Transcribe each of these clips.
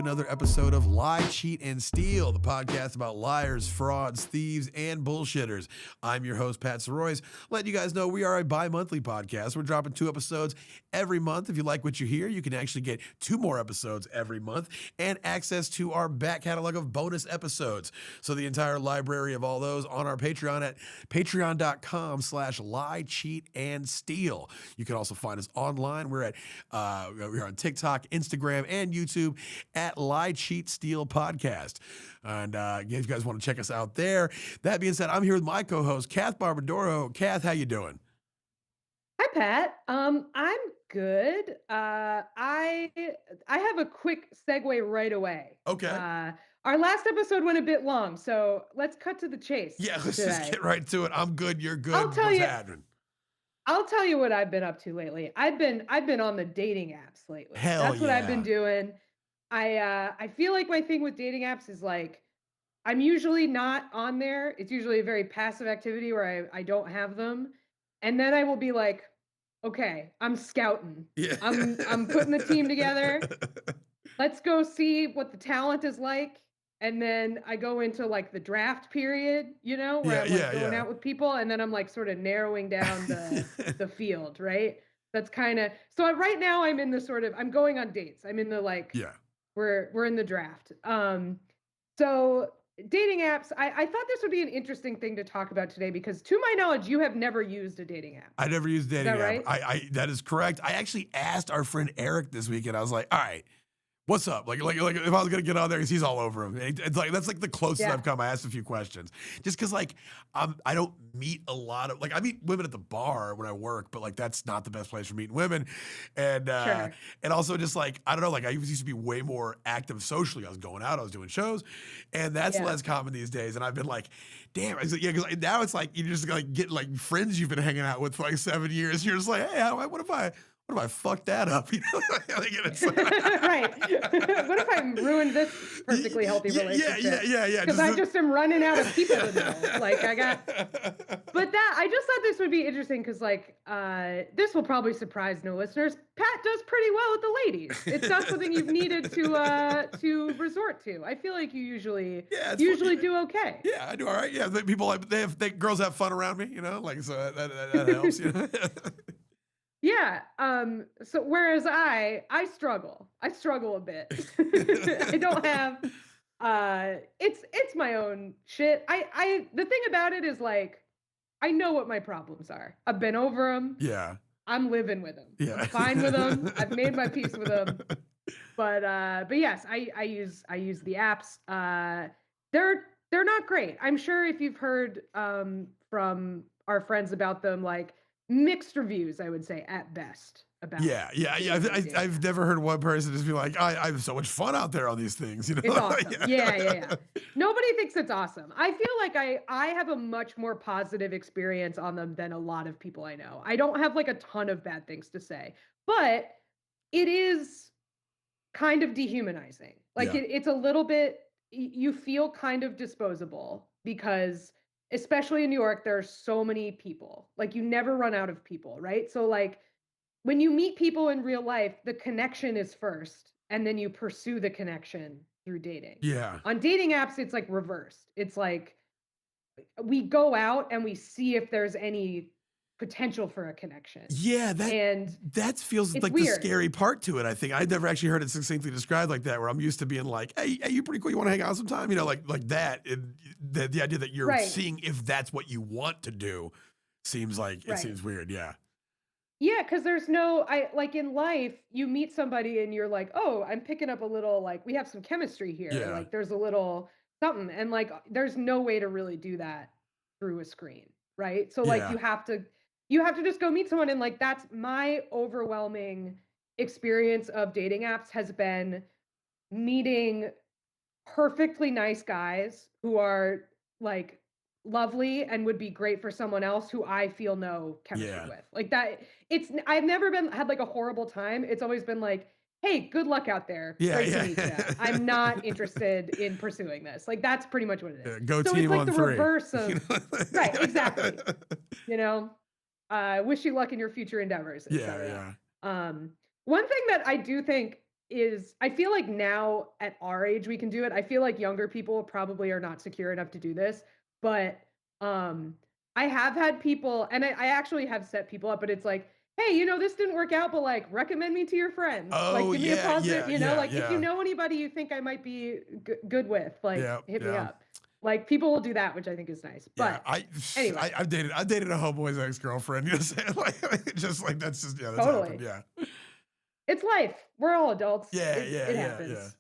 another episode of Lie, Cheat, and Steal, the podcast about liars, frauds, thieves, and bullshitters. I'm your host, Pat Soroyes. Letting you guys know we are a bi-monthly podcast. We're dropping 2 episodes every month. If you like what you hear, you can actually get 2 more episodes every month and access to our back catalog of bonus episodes. So the entire library of all those on our Patreon at patreon.com/lie, cheat, and steal. You can also find us online. We're on TikTok, Instagram, and YouTube at Lie, Cheat, Steal Podcast. And if you guys want to check us out there. That being said, I'm here with my co-host, Kath Barbadoro. Kath, how you doing? Hi, Pat. I'm good. I have a quick segue right away. Okay. Our last episode went a bit long, so let's cut to the chase. Yeah, let's just get right to it. I'm good. You're good. I'll tell What's you. happening? I'll tell you what I've been up to lately. I've been on the dating apps lately. That's what I've been doing. I feel like my thing with dating apps is like I'm usually not on there. It's usually a very passive activity where I don't have them. And then I will be like, okay, I'm scouting. Yeah. I'm putting the team together. Let's go see what the talent is like. And then I go into like the draft period, where I'm going out with people, and then I'm like sort of narrowing down the field, right? That's kind of so right now I'm in the sort of I'm going on dates. I'm in the we're in the draft. So dating apps, I thought this would be an interesting thing to talk about today because to my knowledge, you have never used a dating app. I never used a dating app. Right? That is correct. I actually asked our friend Eric this weekend. I was like, all right, what's up? Like if I was going to get on there, because he's all over him. It's like, that's like the closest I've come. I asked a few questions just because I don't meet a lot of, I meet women at the bar when I work, but that's not the best place for meeting women. And, Sure. And also just I don't know, I used to be way more active socially. I was going out, I was doing shows, and that's less common these days. And I've been like, damn, because now it's like, you just get friends you've been hanging out with for 7 years. You're just like, hey, what if I fucked that up? Right. What if I ruined this perfectly healthy relationship? Yeah. Because I just am running out of people to know. But I just thought this would be interesting because this will probably surprise no listeners. Pat does pretty well with the ladies. It's not something you've needed to resort to. I feel like you usually do okay. Yeah, I do all right. Yeah, people girls have fun around me, so that helps. Yeah. So whereas I struggle a bit. I don't have, it's my own shit. The thing about it is I know what my problems are. I've been over them. Yeah. I'm living with them. Yeah. I'm fine with them. I've made my peace with them. But yes, I use the apps. They're not great. I'm sure if you've heard, from our friends about them, mixed reviews, I would say, at best. About I've never heard one person just be like, I have so much fun out there on these things. It's awesome. Yeah. Nobody thinks it's awesome. I feel like I have a much more positive experience on them than a lot of people I know. I don't have a ton of bad things to say, but it is kind of dehumanizing. It's a little bit, you feel kind of disposable because especially in New York, there are so many people. You never run out of people, right? So when you meet people in real life, the connection is first, and then you pursue the connection through dating. Yeah. On dating apps, it's reversed. It's we go out and we see if there's any potential for a connection. Yeah, that feels like weird. The scary part to it, I think. I've never actually heard it succinctly described like that, where I'm used to being like, hey, you pretty cool, you want to hang out sometime? Like that. And the idea that you're seeing if that's what you want to do seems like, it seems weird, yeah. Yeah, because there's no, in life, you meet somebody and you're like, oh, I'm picking up a little, we have some chemistry here. Yeah. There's a little something. And there's no way to really do that through a screen, right? So you have to just go meet someone, and that's my overwhelming experience of dating apps has been meeting perfectly nice guys who are lovely and would be great for someone else who I feel no chemistry with. I've never had a horrible time. It's always been hey, good luck out there. Great to meet you. I'm not interested in pursuing this. That's pretty much what it is. Go so team it's on the 3. reverse of right, exactly. Wish you luck in your future endeavors. Yeah. One thing that I do think is I feel like now at our age we can do it. I feel like younger people probably are not secure enough to do this, but I have had people, and I actually have set people up, but it's like, hey, this didn't work out, but like recommend me to your friends. Like Oh, give me a yeah, positive, like if you yeah. know anybody you think I might be good with, like Yeah, hit me yeah. up. Like people will do that, which I think is nice. Yeah, But anyway, I've dated a homeboy's ex-girlfriend. You know what I'm saying? Like, just like that's just that's happened. totally. Yeah. It's life. We're all adults. Yeah, It yeah, yeah. happens.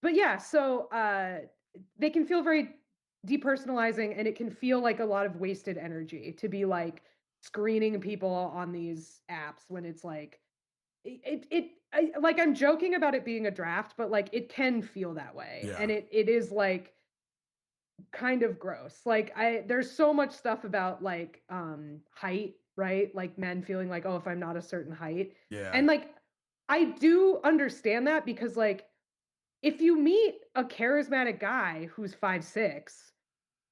But yeah, so they can feel very depersonalizing, and it can feel like a lot of wasted energy to be like screening people on these apps when it's like like I'm joking about it being a draft, but like it can feel that way. Yeah. And it is like kind of gross. Like there's so much stuff about like height, right? Like men feeling like, oh, if I'm not a certain height. Yeah. And like I do understand that because like if you meet a charismatic guy who's 5'6",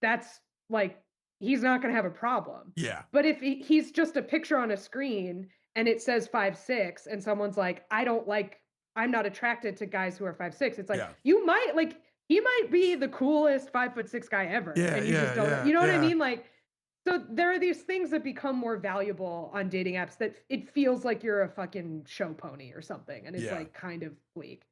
that's like he's not going to have a problem. Yeah. But if he's just a picture on a screen and it says 5'6", and someone's like, I'm not attracted to guys who are 5'6", it's like Yeah. you might like he might be the coolest 5'6" guy ever, Yeah, and you just don't. yeah, You know what I yeah. mean? Like, so there are these things that become more valuable on dating apps that it feels like you're a fucking show pony or something, and it's Yeah. like kind of bleak.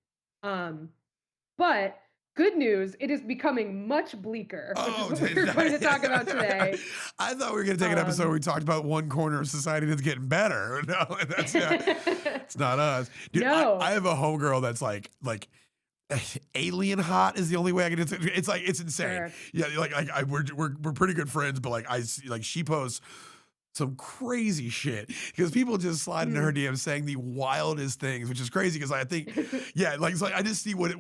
But good news, it is becoming much bleaker, which is what we're going to talk about today. I thought we were going to take an episode where we talked about one corner of society that's getting better. No, that's it's not us. Dude, No. I have a homegirl that's like alien hot is the only way I can. It's like it's insane. Sure. Yeah, we're pretty good friends, but like she posts some crazy shit because people just slide into her DMs saying the wildest things, which is crazy because I think, yeah, like it's like I just see what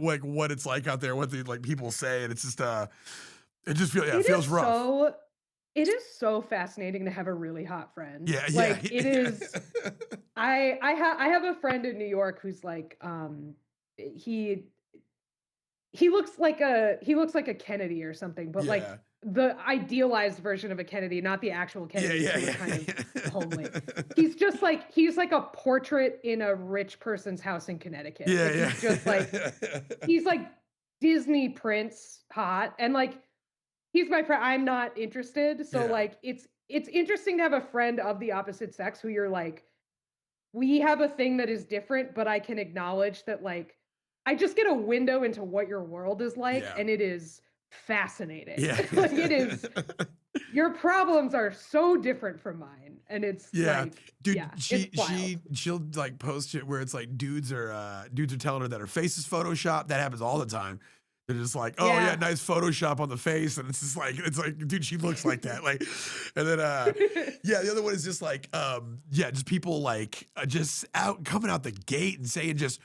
it's like out there, what the like people say, and it's just it just feels rough. It is so fascinating to have a really hot friend. Yeah, like yeah. it is. I have a friend in New York who's like he looks like a Kennedy or something, but like the idealized version of a Kennedy, not the actual Kennedy. Yeah. Kind of homely. He's like a portrait in a rich person's house in Connecticut. Yeah, He's just like he's like Disney Prince hot, and like he's my friend. I'm not interested, so like it's interesting to have a friend of the opposite sex who you're like, we have a thing that is different, but I can acknowledge that like I just get a window into what your world is like, and it is fascinating. Yeah. Like it is. Your problems are so different from mine, and it's like, dude. She'll like post it where it's like dudes are telling her that her face is Photoshop. That happens all the time. They're just like, oh yeah, nice Photoshop on the face, and it's like, dude, she looks like that. Like, and then the other one is just like, just people like just coming out the gate and saying just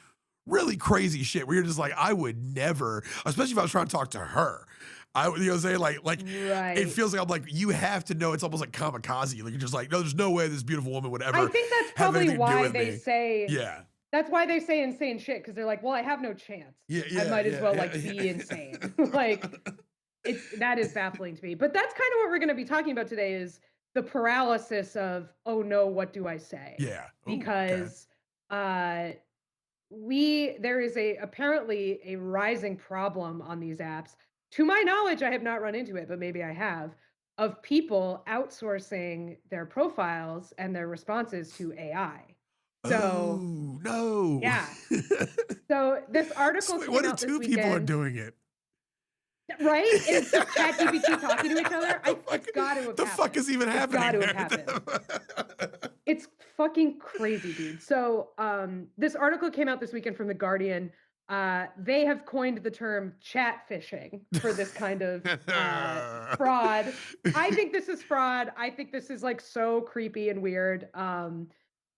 really crazy shit where you're just like, I would never, especially if I was trying to talk to her. You know what I'm saying? Like it feels like I'm like, you have to know, it's almost like kamikaze. Like you're just like, no, there's no way this beautiful woman would ever. I think that's probably why they say. Yeah. That's why they say insane shit, because they're like, well, I have no chance. I might as well be insane. Like that is baffling to me. But that's kind of what we're going to be talking about today is the paralysis of, oh no, what do I say? Yeah. Because there is apparently a rising problem on these apps. To my knowledge, I have not run into it, but maybe I have, of people outsourcing their profiles and their responses to AI. So no. Yeah. So this article what if two people are doing it? Right? Is Chat GPT talking to each other? It's got to have happened. The fuck is even happening? It's got to have happened. It's fucking crazy, dude. So this article came out this weekend from The Guardian. They have coined the term chatfishing for this kind of fraud. I think this is fraud. I think this is like so creepy and weird.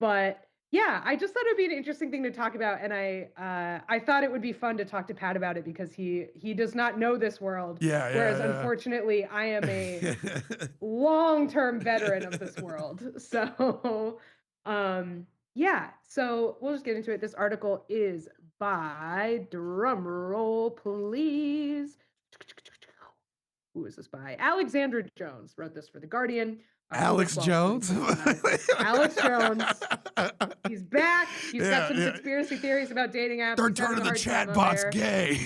But yeah, I just thought it would be an interesting thing to talk about, and I thought it would be fun to talk to Pat about it because he does not know this world. Whereas unfortunately, I am a long-term veteran of this world. So so we'll just get into it. This article is by, drumroll please, who is this by? Alexandra Jones wrote this for The Guardian. Alex Jones? Alex Jones. He's back. He's got some conspiracy theories about dating apps. They're turning the chatbots gay.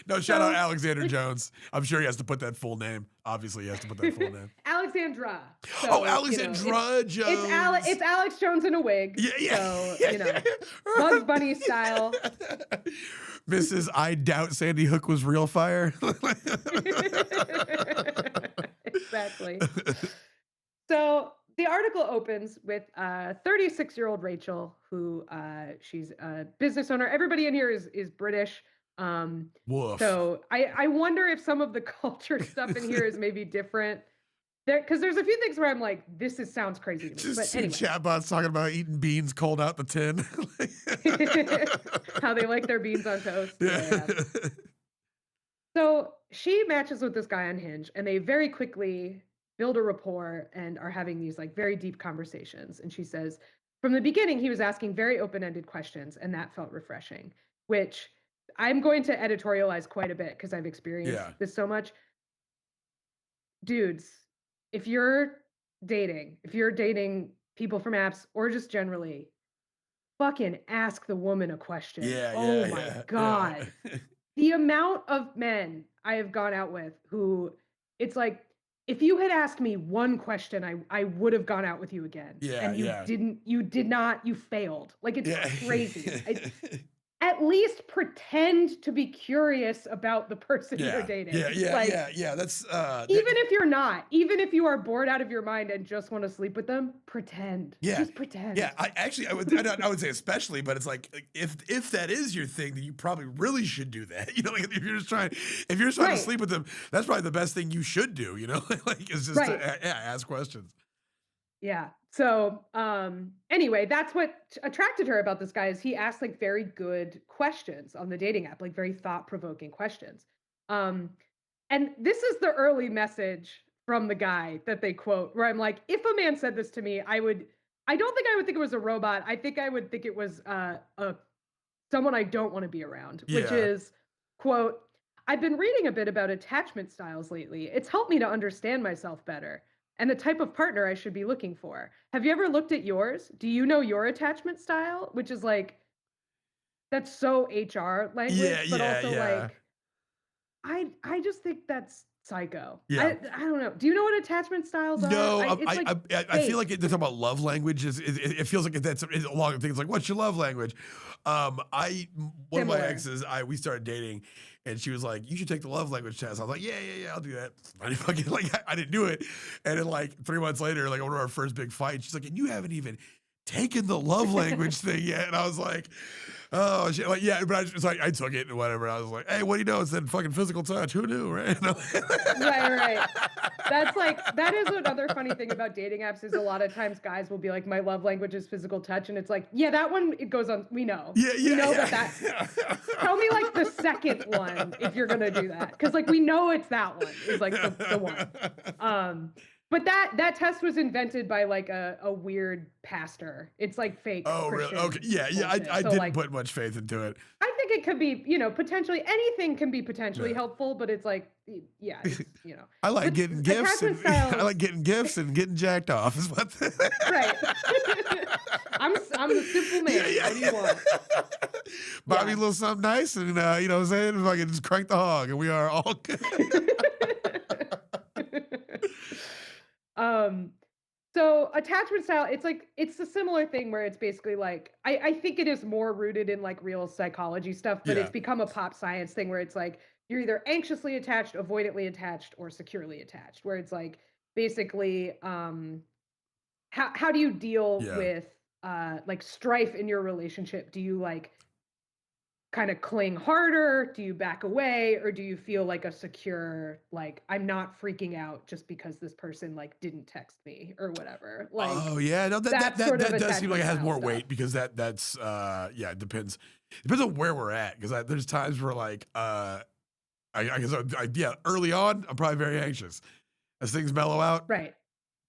No, shout out Alexander Jones. I'm sure he has to put that full name. Obviously, he has to put that full name. Alexandra. So, Alexandra Jones. It's Alex Jones in a wig. Yeah. So, Bugs Bunny style. Mrs. I doubt Sandy Hook was real fire. Exactly. So the article opens with 36-year-old Rachel, who she's a business owner. Everybody in here is British. Woof. So I wonder if some of the culture stuff in here is maybe different. Because there's a few things where I'm like, sounds crazy to me. Just but see anyway. chatbots talking about eating beans cold out the tin. How they like their beans on toast. Yeah. So she matches with this guy on Hinge, and they very quickly build a rapport and are having these like very deep conversations. And she says, from the beginning, he was asking very open-ended questions, and that felt refreshing, which I'm going to editorialize quite a bit because I've experienced this so much. Dudes, if you're dating people from apps or just generally, fucking ask the woman a question. Oh my God. The amount of men I have gone out with who it's like, if you had asked me one question, I would have gone out with you again. And you did not, you failed. Like, it's crazy. At least pretend to be curious about the person you're dating. That's even if you're not, even if you are bored out of your mind and just want to sleep with them, pretend. Just pretend. Yeah, I would say especially, but it's like if that is your thing, then you probably really should do that. You know, like if you're just trying to sleep with them, that's probably the best thing you should do. You know, like it's just ask questions. Yeah. So anyway, that's what attracted her about this guy is he asked like very good questions on the dating app, like very thought-provoking questions. And this is the early message from the guy that they quote, where I'm like, if a man said this to me, I don't think I would think it was a robot. I think I would think it was someone I don't want to be around, which is, quote, I've been reading a bit about attachment styles lately. It's helped me to understand myself better and the type of partner I should be looking for. Have you ever looked at yours? Do you know your attachment style? Which is like, that's so HR language, but also like, I just think that's psycho. I don't know. Do you know what attachment styles are? No, I feel like they're talking about love languages. It feels like that's along things like, what's your love language? One of my exes, we started dating, and she was like, you should take the love language test. I was like, yeah, I'll do that. I didn't do it. And then like 3 months later, like one of our first big fights, she's like, and you haven't even taken the love language thing yet. And I was like, oh shit. Like, yeah, but I took it and whatever. I was like, hey, what do you know? It's that fucking physical touch. Who knew, right? Right. That is another funny thing about dating apps is a lot of times guys will be like, my love language is physical touch. And it's like, yeah, that one, it goes on. We know. We know that. Tell me like the second one if you're going to do that. Cause like, we know it's that one is like the one. But that test was invented by like a weird pastor. It's like fake. Oh, really? Okay. Yeah. I didn't put much faith into it. I think it could be, potentially anything can be potentially helpful, but it's like, it's, I like getting gifts. I like getting gifts and getting jacked off. Is what. Right. I'm a simple man. What do you want? Buy me a little something nice, and you know what I'm saying? If I can just crank the hog, and we are all good. So attachment style, it's a similar thing where it's basically like, I think it is more rooted in like real psychology stuff, but it's become a pop science thing where it's like, you're either anxiously attached, avoidantly attached, or securely attached, where it's like, basically, how do you deal with, like strife in your relationship? Do you like kind of cling harder? Do you back away? Or do you feel like a secure, like I'm not freaking out just because this person like didn't text me or whatever? Like, oh yeah, no, that does seem like it has more weight because that's it depends on where we're at, because there's times where like I guess early on I'm probably very anxious. As things mellow out, right,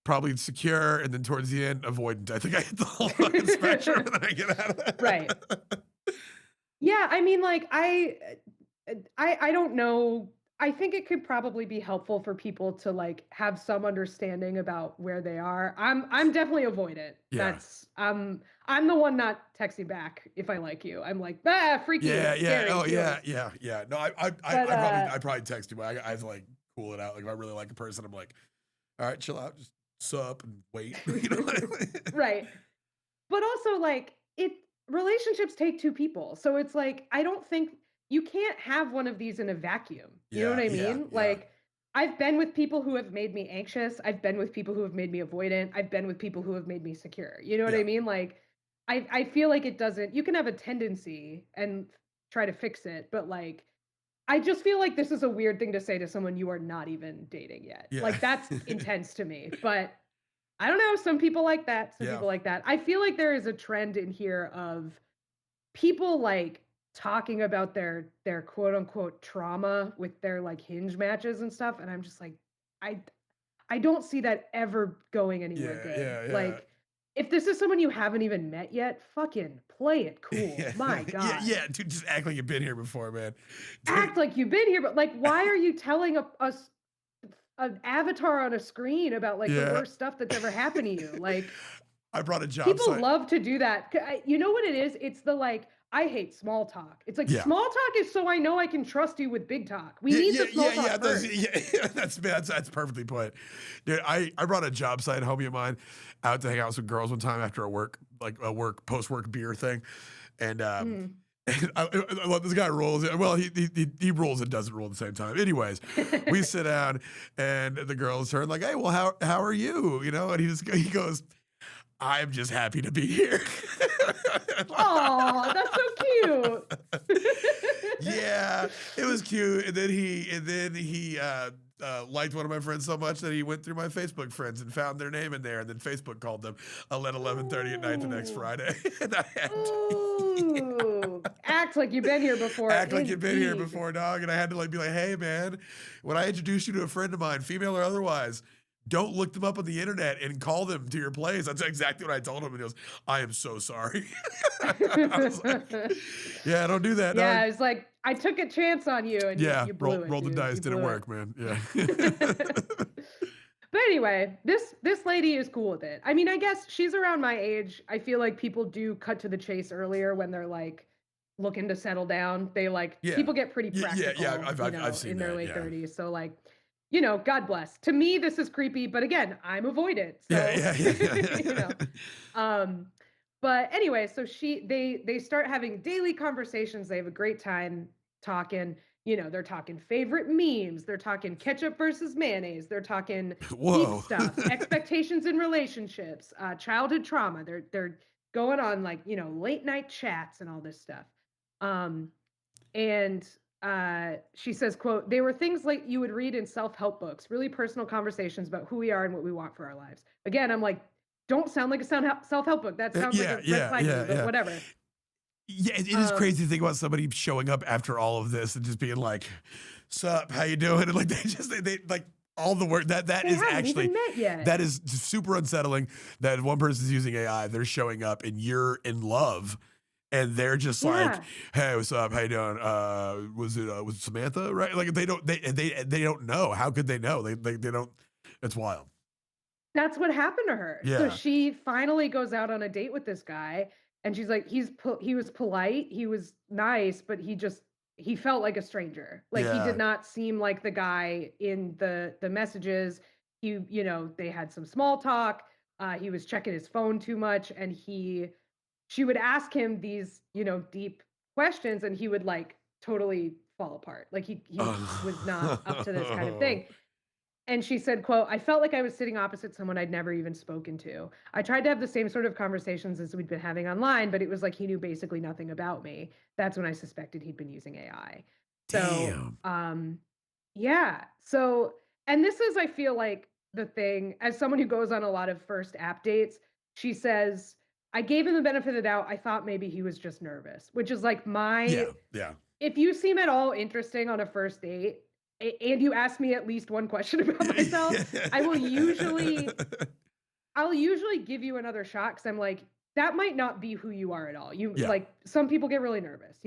probably secure, and then towards the end avoidant. I think I hit the whole spectrum and then I get out of that. Right. Yeah, I mean, like I don't know. I think it could probably be helpful for people to like have some understanding about where they are. I'm definitely avoidant. Yeah. I'm the one not texting back if I like you. I'm like, freak you, scary. Oh feels. yeah. No, But I probably text you, but I have to like cool it out. Like if I really like a person, I'm like, all right, chill out, just sup and wait. You know? right. But also like relationships take two people. So it's like I don't think you can't have one of these in a vacuum. You know what I mean? Yeah. Like I've been with people who have made me anxious. I've been with people who have made me avoidant. I've been with people who have made me secure. You know what Yeah. I mean? Like I feel like it doesn't you can have a tendency and try to fix it, but like I just feel like this is a weird thing to say to someone you are not even dating yet. Yeah. Like that's intense to me. But I don't know. Some people like that. Some Yeah. people like that. I feel like there is a trend in here of people like talking about their quote unquote trauma with their like hinge matches and stuff. And I'm just like, I I don't see that ever going anywhere good. Yeah. Like, if this is someone you haven't even met yet, fucking play it cool. My God. Yeah, dude, just act like you've been here before, man. Act like you've been here, but like, why are you telling us an avatar on a screen about like the worst stuff that's ever happened to you? Like, I brought a job people site. love to do that. You know what it is? It's the like, I hate small talk. It's like small talk is so I know I can trust you with big talk. We need the small talk first. That's perfectly put. Dude, I brought a job site homie of mine out to hang out with some girls one time after a post work beer thing, and and this guy rolls it. Well, he rolls and doesn't roll at the same time. Anyways, we sit down and the girls turn like, "Hey, well, how are you?" You know, and he goes, "I'm just happy to be here." Oh, that's so cute. Yeah, it was cute. And then he liked one of my friends so much that he went through my Facebook friends and found their name in there. And then Facebook called them 11:30 at night the next Friday. And I had Ooh, act like you've been here before. act like you've been here before, dog. And I had to like be like, "Hey, man, when I introduce you to a friend of mine, female or otherwise, don't look them up on the internet and call them to your place." That's exactly what I told him. And he goes, "I am so sorry." I was like, yeah, don't do that. Yeah, dog. it's like I took a chance on you and you blew it. Roll the Dude. dice, You didn't blew work, it. man. Yeah. But anyway, this lady is cool with it. I mean, I guess she's around my age. I feel like people do cut to the chase earlier when they're like looking to settle down. They like people get pretty practical. I've seen in that, their late 30s. So like, God bless. To me, this is creepy, but again, I'm avoidant. So but anyway, so they start having daily conversations. They have a great time talking. They're talking favorite memes. They're talking ketchup versus mayonnaise. They're talking deep stuff, expectations in relationships, childhood trauma. They're going on like, late night chats and all this stuff. And she says, quote, "They were things like you would read in self-help books, really personal conversations about who we are and what we want for our lives." Again, I'm like, don't sound like a self-help book. That sounds like a red flag, but whatever. Yeah, it is crazy to think about somebody showing up after all of this and just being like, "Sup, how you doing?" And like they like all the work that is actually that is super unsettling. That one person's using AI, they're showing up and you're in love, and they're just like, "Hey, what's up? How you doing? Was it Samantha? Right?" Like they don't know. How could they know? They don't. It's wild. That's what happened to her. Yeah. So she finally goes out on a date with this guy. And she's like, he was polite, he was nice, but he felt like a stranger. Like he did not seem like the guy in the messages. They had some small talk. He was checking his phone too much, and she would ask him these, deep questions, and he would like totally fall apart. Like he was not up to this kind of thing. And she said, quote, "I felt like I was sitting opposite someone I'd never even spoken to. I tried to have the same sort of conversations as we'd been having online, but it was like he knew basically nothing about me. That's when I suspected he'd been using AI." Damn. So, yeah. So, and this is, I feel like, the thing, as someone who goes on a lot of first app dates, she says, "I gave him the benefit of the doubt. I thought maybe he was just nervous," which is like if you seem at all interesting on a first date, and you ask me at least one question about myself, I'll usually give you another shot, because I'm like, that might not be who you are at all. Like some people get really nervous,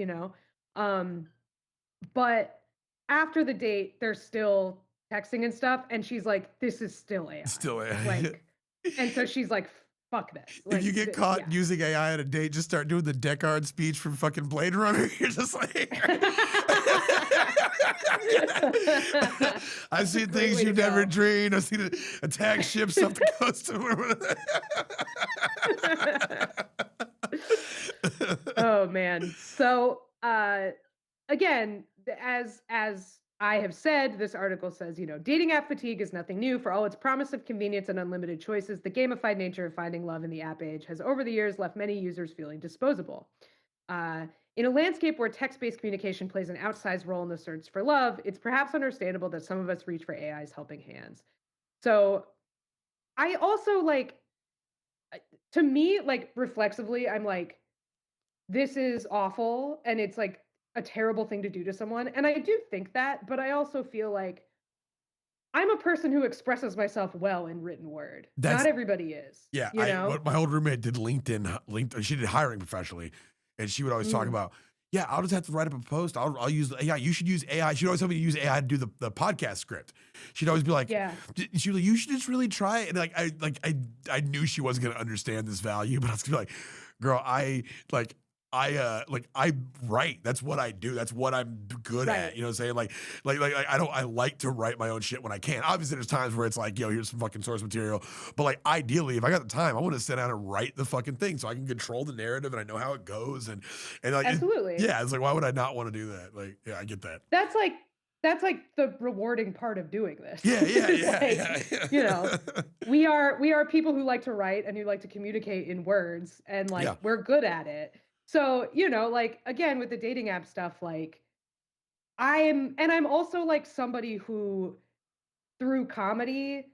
But after the date, they're still texting and stuff, and she's like, "This is still AI." Still AI. Like, and so she's like, "Fuck this." If you Like, get caught yeah. using AI at a date, just start doing the Deckard speech from fucking Blade Runner. You're just like, I've seen things you never dreamed. I've seen attack ships off the coast. Oh man. So again, as I have said, this article says, dating app fatigue is nothing new. For all its promise of convenience and unlimited choices, the gamified nature of finding love in the app age has over the years left many users feeling disposable. In a landscape where text-based communication plays an outsized role in the search for love, it's perhaps understandable that some of us reach for AI's helping hands. So I also to me, reflexively, I'm like, this is awful and it's like a terrible thing to do to someone. And I do think that, but I also feel like I'm a person who expresses myself well in written word. Not everybody is. Yeah, my old roommate did LinkedIn. She did hiring professionally, and she would always talk about, yeah, I'll just have to write up a post. I'll use AI. You should use AI. She'd always tell me to use AI to do the podcast script. She'd always be like, she was like, you should just really try it. And I knew she wasn't gonna understand this value, but I was gonna be like, girl, I write. That's what I do. That's what I'm good at. You know what I'm saying? I like to write my own shit when I can. Obviously, there's times where it's like, here's some fucking source material. But like, ideally, if I got the time, I want to sit down and write the fucking thing so I can control the narrative and I know how it goes. And like, absolutely. It's like, why would I not want to do that? Like, yeah, I get that. That's like the rewarding part of doing this. Yeah. We are people who like to write and who like to communicate in words, and we're good at it. So, again, with the dating app stuff, I'm also like somebody who, through comedy,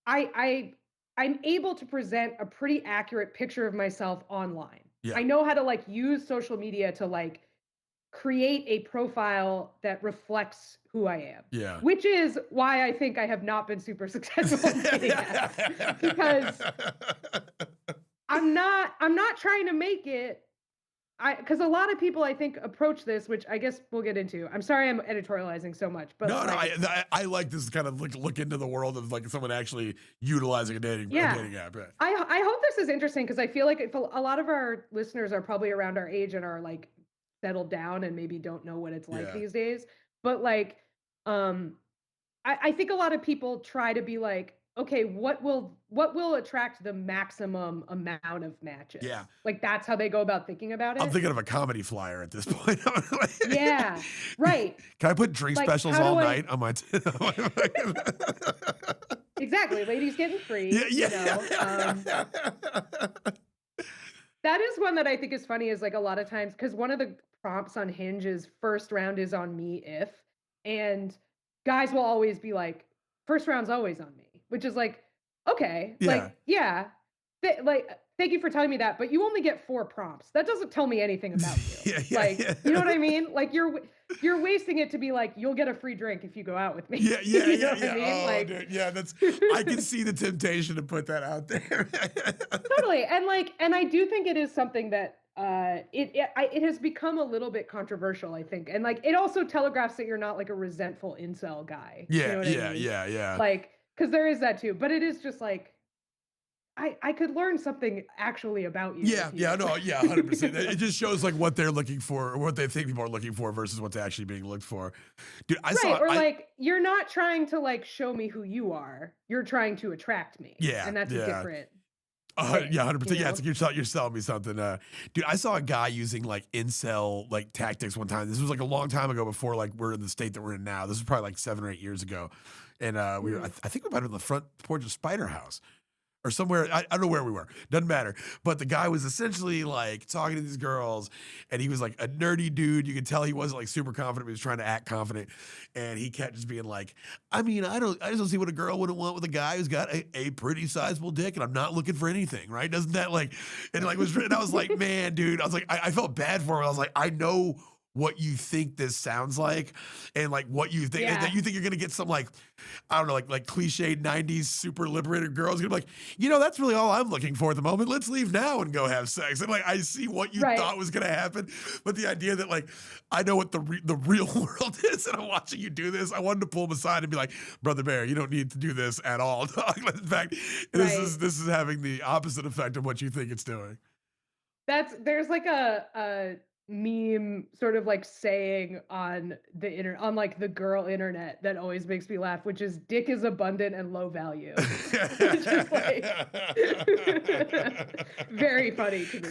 I'm able to present a pretty accurate picture of myself online. Yeah. I know how to use social media to create a profile that reflects who I am. Yeah. Which is why I think I have not been super successful in dating apps, because I'm not trying to make it. Because a lot of people, I think, approach this, which I guess we'll get into. I'm sorry I'm editorializing so much, but I like this kind of look into the world of someone actually utilizing a dating app. Yeah. I hope this is interesting, because I feel like a lot of our listeners are probably around our age and are settled down and maybe don't know what it's like these days. But I think a lot of people try to be like, okay, what will attract the maximum amount of matches? Yeah. That's how they go about thinking about it. I'm thinking of a comedy flyer at this point. Yeah, right. Can I put drink specials all night on my Exactly. Ladies getting free. Yeah. That is one that I think is funny, is a lot of times, because one of the prompts on Hinge is first round is on me if, and guys will always be like, first round's always on me. Which is okay, thank you for telling me that, but you only get 4 prompts. That doesn't tell me anything about you. You know what I mean? You're wasting it to be like, you'll get a free drink if you go out with me. Yeah. You know what I mean? Oh, dude, yeah, I can see the temptation to put that out there. Totally. And I do think it is something that it has become a little bit controversial, I think. And it also telegraphs that you're not a resentful incel guy. Yeah, you know what I mean? Yeah. Because there is that too, but it is just I could learn something actually about you. Yeah, 100%. It just shows what they're looking for, or what they think people are looking for versus what's actually being looked for. Dude, you're not trying to show me who you are. You're trying to attract me. Yeah, and that's a different. 100%. Yeah, it's you're selling me something. Dude, I saw a guy using incel tactics one time. This was a long time ago, before we're in the state that we're in now. This was probably 7 or 8 years ago. And we were, I think we might have been on the front porch of Spider House or somewhere. I don't know where we were. Doesn't matter. But the guy was essentially talking to these girls, and he was a nerdy dude. You could tell he wasn't super confident. But he was trying to act confident, and he kept just being I just don't see what a girl wouldn't want with a guy who's got a pretty sizable dick, and I'm not looking for anything, right? Doesn't that and I was like, man, dude, I was I felt bad for him. I was I know what you think this sounds like, and like what you think, and Yeah. that you think you're gonna get some like, I don't know, like cliche 90s super liberated girls. You're like, that's really all I'm looking for at the moment. Let's leave now and go have sex. And like, I see what you Right. thought was gonna happen, but the idea that like, I know what the real world is, and I'm watching you do this. I wanted to pull him aside and be like, Brother Bear, you don't need to do this at all. In fact, Right. this is having the opposite effect of what you think it's doing. There's like a meme sort of like saying on the on like the girl internet that always makes me laugh, which is dick is abundant and low value. Which is like very funny to me.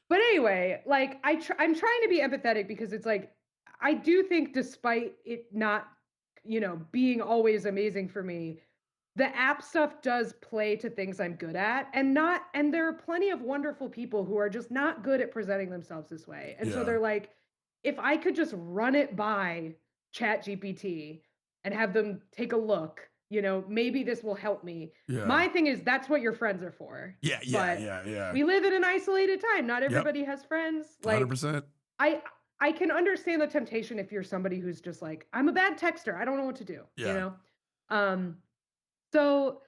But anyway, like I'm trying to be empathetic because it's like I do think despite it not, being always amazing for me, the app stuff does play to things I'm good at, and there are plenty of wonderful people who are just not good at presenting themselves this way. And so Yeah. they're like, if I could just run it by Chat GPT and have them take a look, maybe this will help me. Yeah. My thing is that's what your friends are for. Yeah. But we live in an isolated time. Not everybody has friends. Like 100%. I can understand the temptation if you're somebody who's just like, I'm a bad texter. I don't know what to do. Yeah. So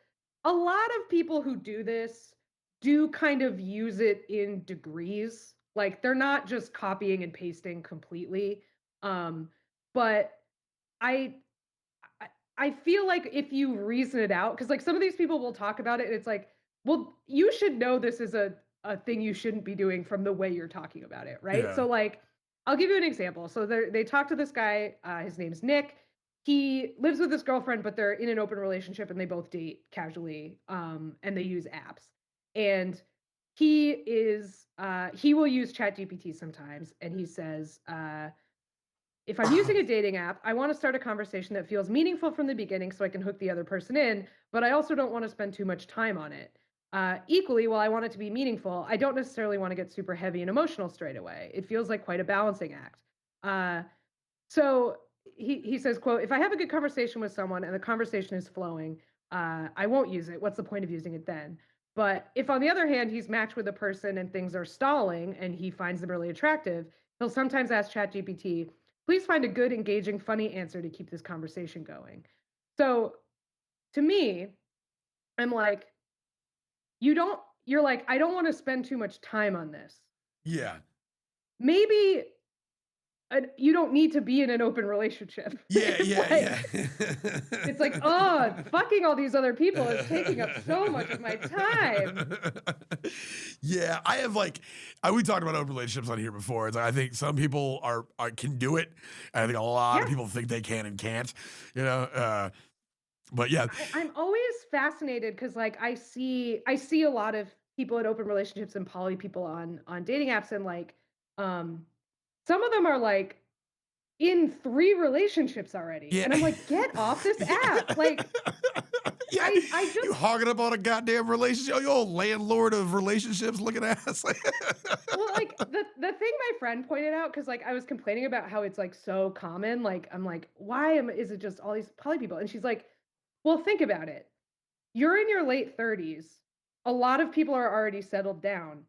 a lot of people who do this do kind of use it in degrees. Like they're not just copying and pasting completely. But I I feel like if you reason it out, because like some of these people will talk about it and it's like, well, you should know this is a thing you shouldn't be doing from the way you're talking about it, right? Yeah. So like, I'll give you an example. So they talk to this guy, his name's Nick. He lives with his girlfriend, but they're in an open relationship and they both date casually, and they use apps. And he will use ChatGPT sometimes, and he says, if I'm using a dating app, I want to start a conversation that feels meaningful from the beginning so I can hook the other person in, but I also don't want to spend too much time on it. Equally, while I want it to be meaningful, I don't necessarily want to get super heavy and emotional straight away. It feels like quite a balancing act. So he says, quote, if I have a good conversation with someone and the conversation is flowing, I won't use it. What's the point of using it then? But if, on the other hand, he's matched with a person and things are stalling and he finds them really attractive, he'll sometimes ask ChatGPT, please find a good, engaging, funny answer to keep this conversation going. So to me, I'm like, you're like, I don't want to spend too much time on this. Yeah. Maybe you don't need to be in an open relationship. Yeah. It's like, oh, fucking all these other people is taking up so much of my time. Yeah, I have we talked about open relationships on here before. It's like, I think some people are can do it. I think a lot of people think they can and can't. But yeah, I'm always fascinated because like I see a lot of people in open relationships and poly people on dating apps, and like some of them are like in 3 relationships already. Yeah. And I'm like, get off this app. Like, yeah, I just, you hogging up on a goddamn relationship. You old landlord of relationships looking ass. Well, like the thing my friend pointed out, because like I was complaining about how it's like so common. Like, I'm like, is it just all these poly people? And she's like, well, think about it. You're in your late 30s. A lot of people are already settled down.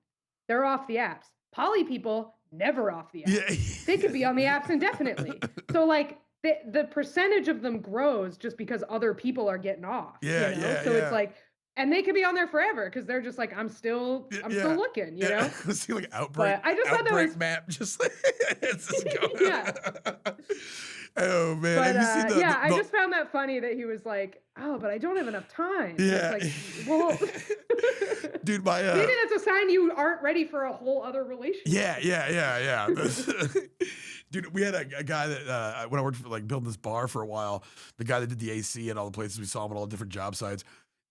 They're off the apps. Poly people, never off the apps. Yeah. They could be on the apps indefinitely. So like the percentage of them grows just because other people are getting off. Yeah. So it's like, and they could be on there forever because they're just like, I'm still looking, you know? See, like outbreak. But I just thought that was map, just like it's just going. Yeah. Oh man. But I just found that funny that he was like, oh, but I don't have enough time. Yeah. It's like, well, dude, maybe that's a sign you aren't ready for a whole other relationship. Yeah. Dude, we had a guy that when I worked for building this bar for a while, the guy that did the AC and all the places we saw him at all the different job sites,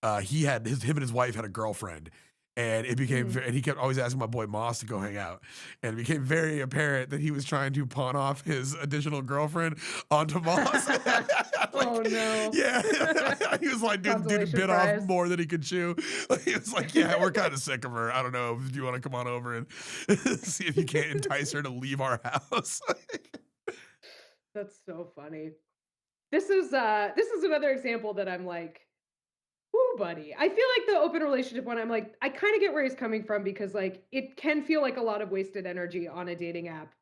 him and his wife had a girlfriend. And it became, and he kept always asking my boy Moss to go hang out. And it became very apparent that he was trying to pawn off his additional girlfriend onto Moss. Oh no! Yeah, he was like, dude bit off more than he could chew. He was like, yeah, we're kind of sick of her. I don't know. Do you want to come on over and see if you can't entice her to leave our house? That's so funny. This is another example that I'm like, whew, Ooh, buddy. I feel like the open relationship one, I'm like, I kind of get where he's coming from because like it can feel like a lot of wasted energy on a dating app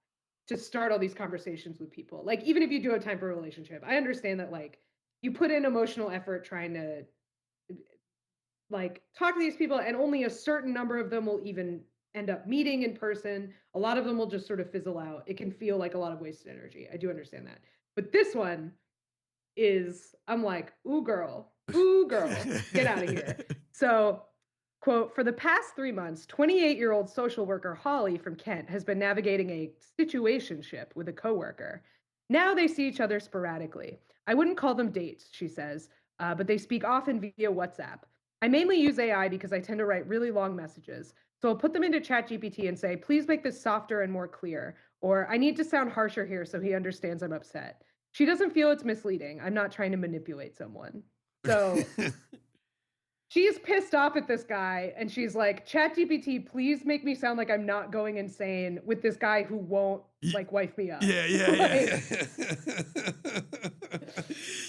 to start all these conversations with people. Like even if you do have time for a relationship, I understand that like you put in emotional effort trying to like talk to these people and only a certain number of them will even end up meeting in person. A lot of them will just sort of fizzle out. It can feel like a lot of wasted energy. I do understand that. But this one is, I'm like, ooh girl, get out of here. So, quote, for the past 3 months, 28-year-old social worker Holly from Kent has been navigating a situationship with a coworker. Now they see each other sporadically. I wouldn't call them dates, she says, but they speak often via WhatsApp. I mainly use AI because I tend to write really long messages. So I'll put them into Chat GPT and say, please make this softer and more clear, or I need to sound harsher here so he understands I'm upset. She doesn't feel it's misleading. I'm not trying to manipulate someone. So she's pissed off at this guy and she's like, Chat GPT, please make me sound like I'm not going insane with this guy who won't like wife me up. Yeah.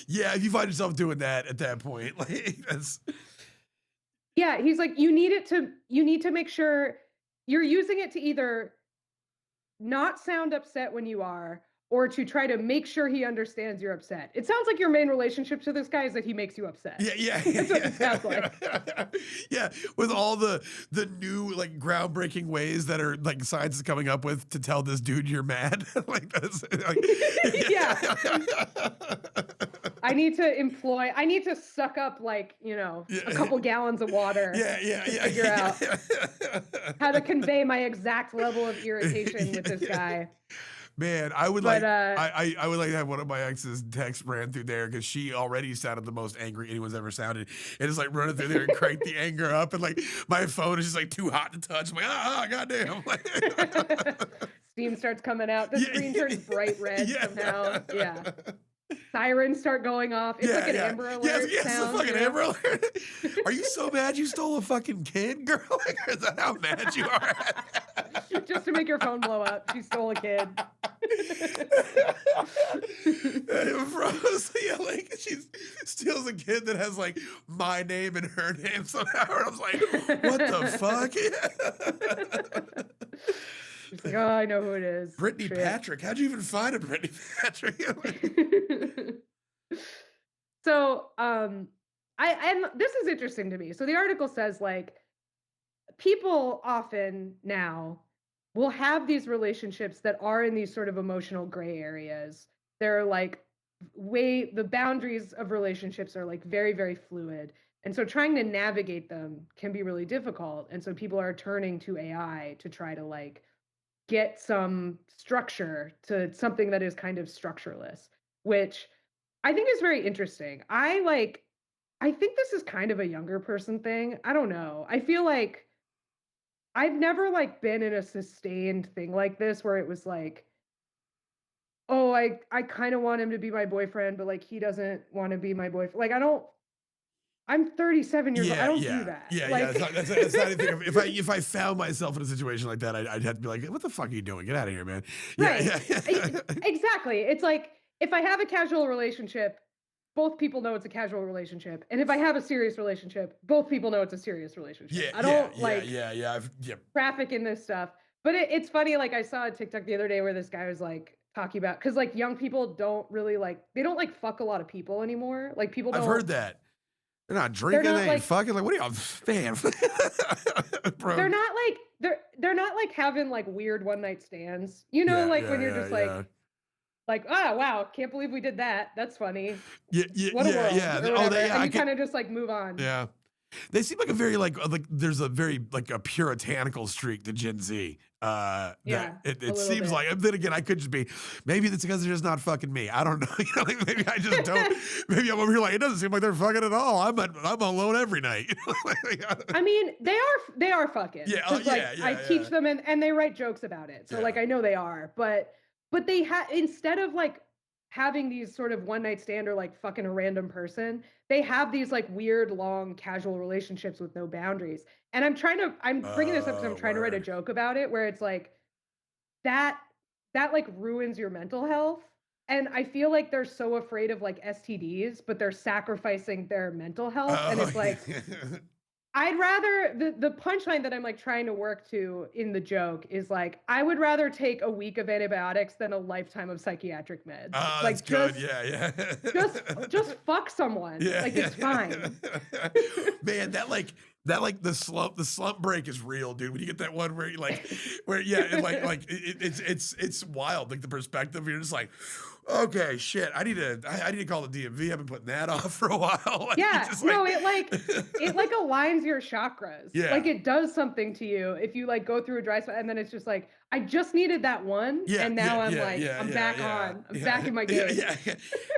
Yeah, if you find yourself doing that at that point, like that's yeah, he's like, you need to make sure you're using it to either not sound upset when you are, or to try to make sure he understands you're upset. It sounds like your main relationship to this guy is that he makes you upset. Yeah. That's what it sounds like. Yeah, with all the new like groundbreaking ways that are like science is coming up with to tell this dude you're mad. Like that's like, yeah. I need to suck up like, a couple gallons of water. Yeah. Figure out how to convey my exact level of irritation with this guy. Man, I would like I would like to have one of my ex's text ran through there because she already sounded the most angry anyone's ever sounded. And it's like running through there and crank the anger up. And like my phone is just like too hot to touch. I'm like, goddamn. Steam starts coming out. The screen turns bright red somehow. Yeah. Sirens start going off. It's like an Amber Alert sound. It's a fucking Amber Alert. Are you so mad you stole a fucking kid, girl? Like, is that how mad you are? Just to make your phone blow up. She stole a kid. Froze, yeah, like she steals a kid that has like my name and her name somehow. And I was like, what the fuck? She's like, oh, I know who it is. Brittany Patrick. How'd you even find a Brittany Patrick? So, and this is interesting to me. So the article says like people often now will have these relationships that are in these sort of emotional gray areas. They're like the boundaries of relationships are like very, very fluid. And so trying to navigate them can be really difficult. And so people are turning to AI to try to like get some structure to something that is kind of structureless, which I think is very interesting. I think this is kind of a younger person thing. I don't know. I feel like I've never like been in a sustained thing like this where it was like, oh, I kind of want him to be my boyfriend, but like he doesn't want to be my boyfriend. Like I'm 37 years old. I don't do that. That's not anything. If I found myself in a situation like that, I'd have to be like, what the fuck are you doing? Get out of here, man. Right. Exactly. It's like if I have a casual relationship, both people know it's a casual relationship. And if I have a serious relationship, both people know it's a serious relationship. I don't traffic in this stuff. But it's funny, like I saw a TikTok the other day where this guy was like talking about, because like young people don't really they don't like fuck a lot of people anymore. Like people don't. I've heard that. They're not drinking, they ain't fucking. Like, what are y'all, man? Bro. They're not like having like weird one night stands. When you're just like, oh wow, can't believe we did that. That's funny. What a world. And you kind of just like move on. Yeah. They seem like a very like there's a very like a puritanical streak to Gen Z. It seems bit. Like. Then again, I could just be. Maybe it's because they're just not fucking me. I don't know. Like maybe I just don't. Maybe I'm over here like it doesn't seem like they're fucking at all. I'm alone every night. I mean, they are fucking. Yeah. I teach them and they write jokes about it. So like I know they are, but they instead of like having these sort of one night stand or like fucking a random person, they have these like weird long casual relationships with no boundaries. And I'm bringing this up because I'm trying to write a joke about it where it's like that like ruins your mental health. And I feel like they're so afraid of like STDs, but they're sacrificing their mental health. And it's like, I'd rather the punchline that I'm like trying to work to in the joke is like, I would rather take a week of antibiotics than a lifetime of psychiatric meds. Oh, Like that's good. Yeah. just fuck someone. Yeah. Like it's fine. Man, the slump break is real, dude. When you get that one where you it's wild. Like the perspective, you're just like, okay, shit. I need to call the DMV. I've been putting that off for a while. Like, Yeah, no, it like aligns your chakras. Yeah. Like it does something to you if you like go through a dry spell and then it's just like, I just needed that one. Yeah, and now I'm back on. I'm back in my game. Yeah.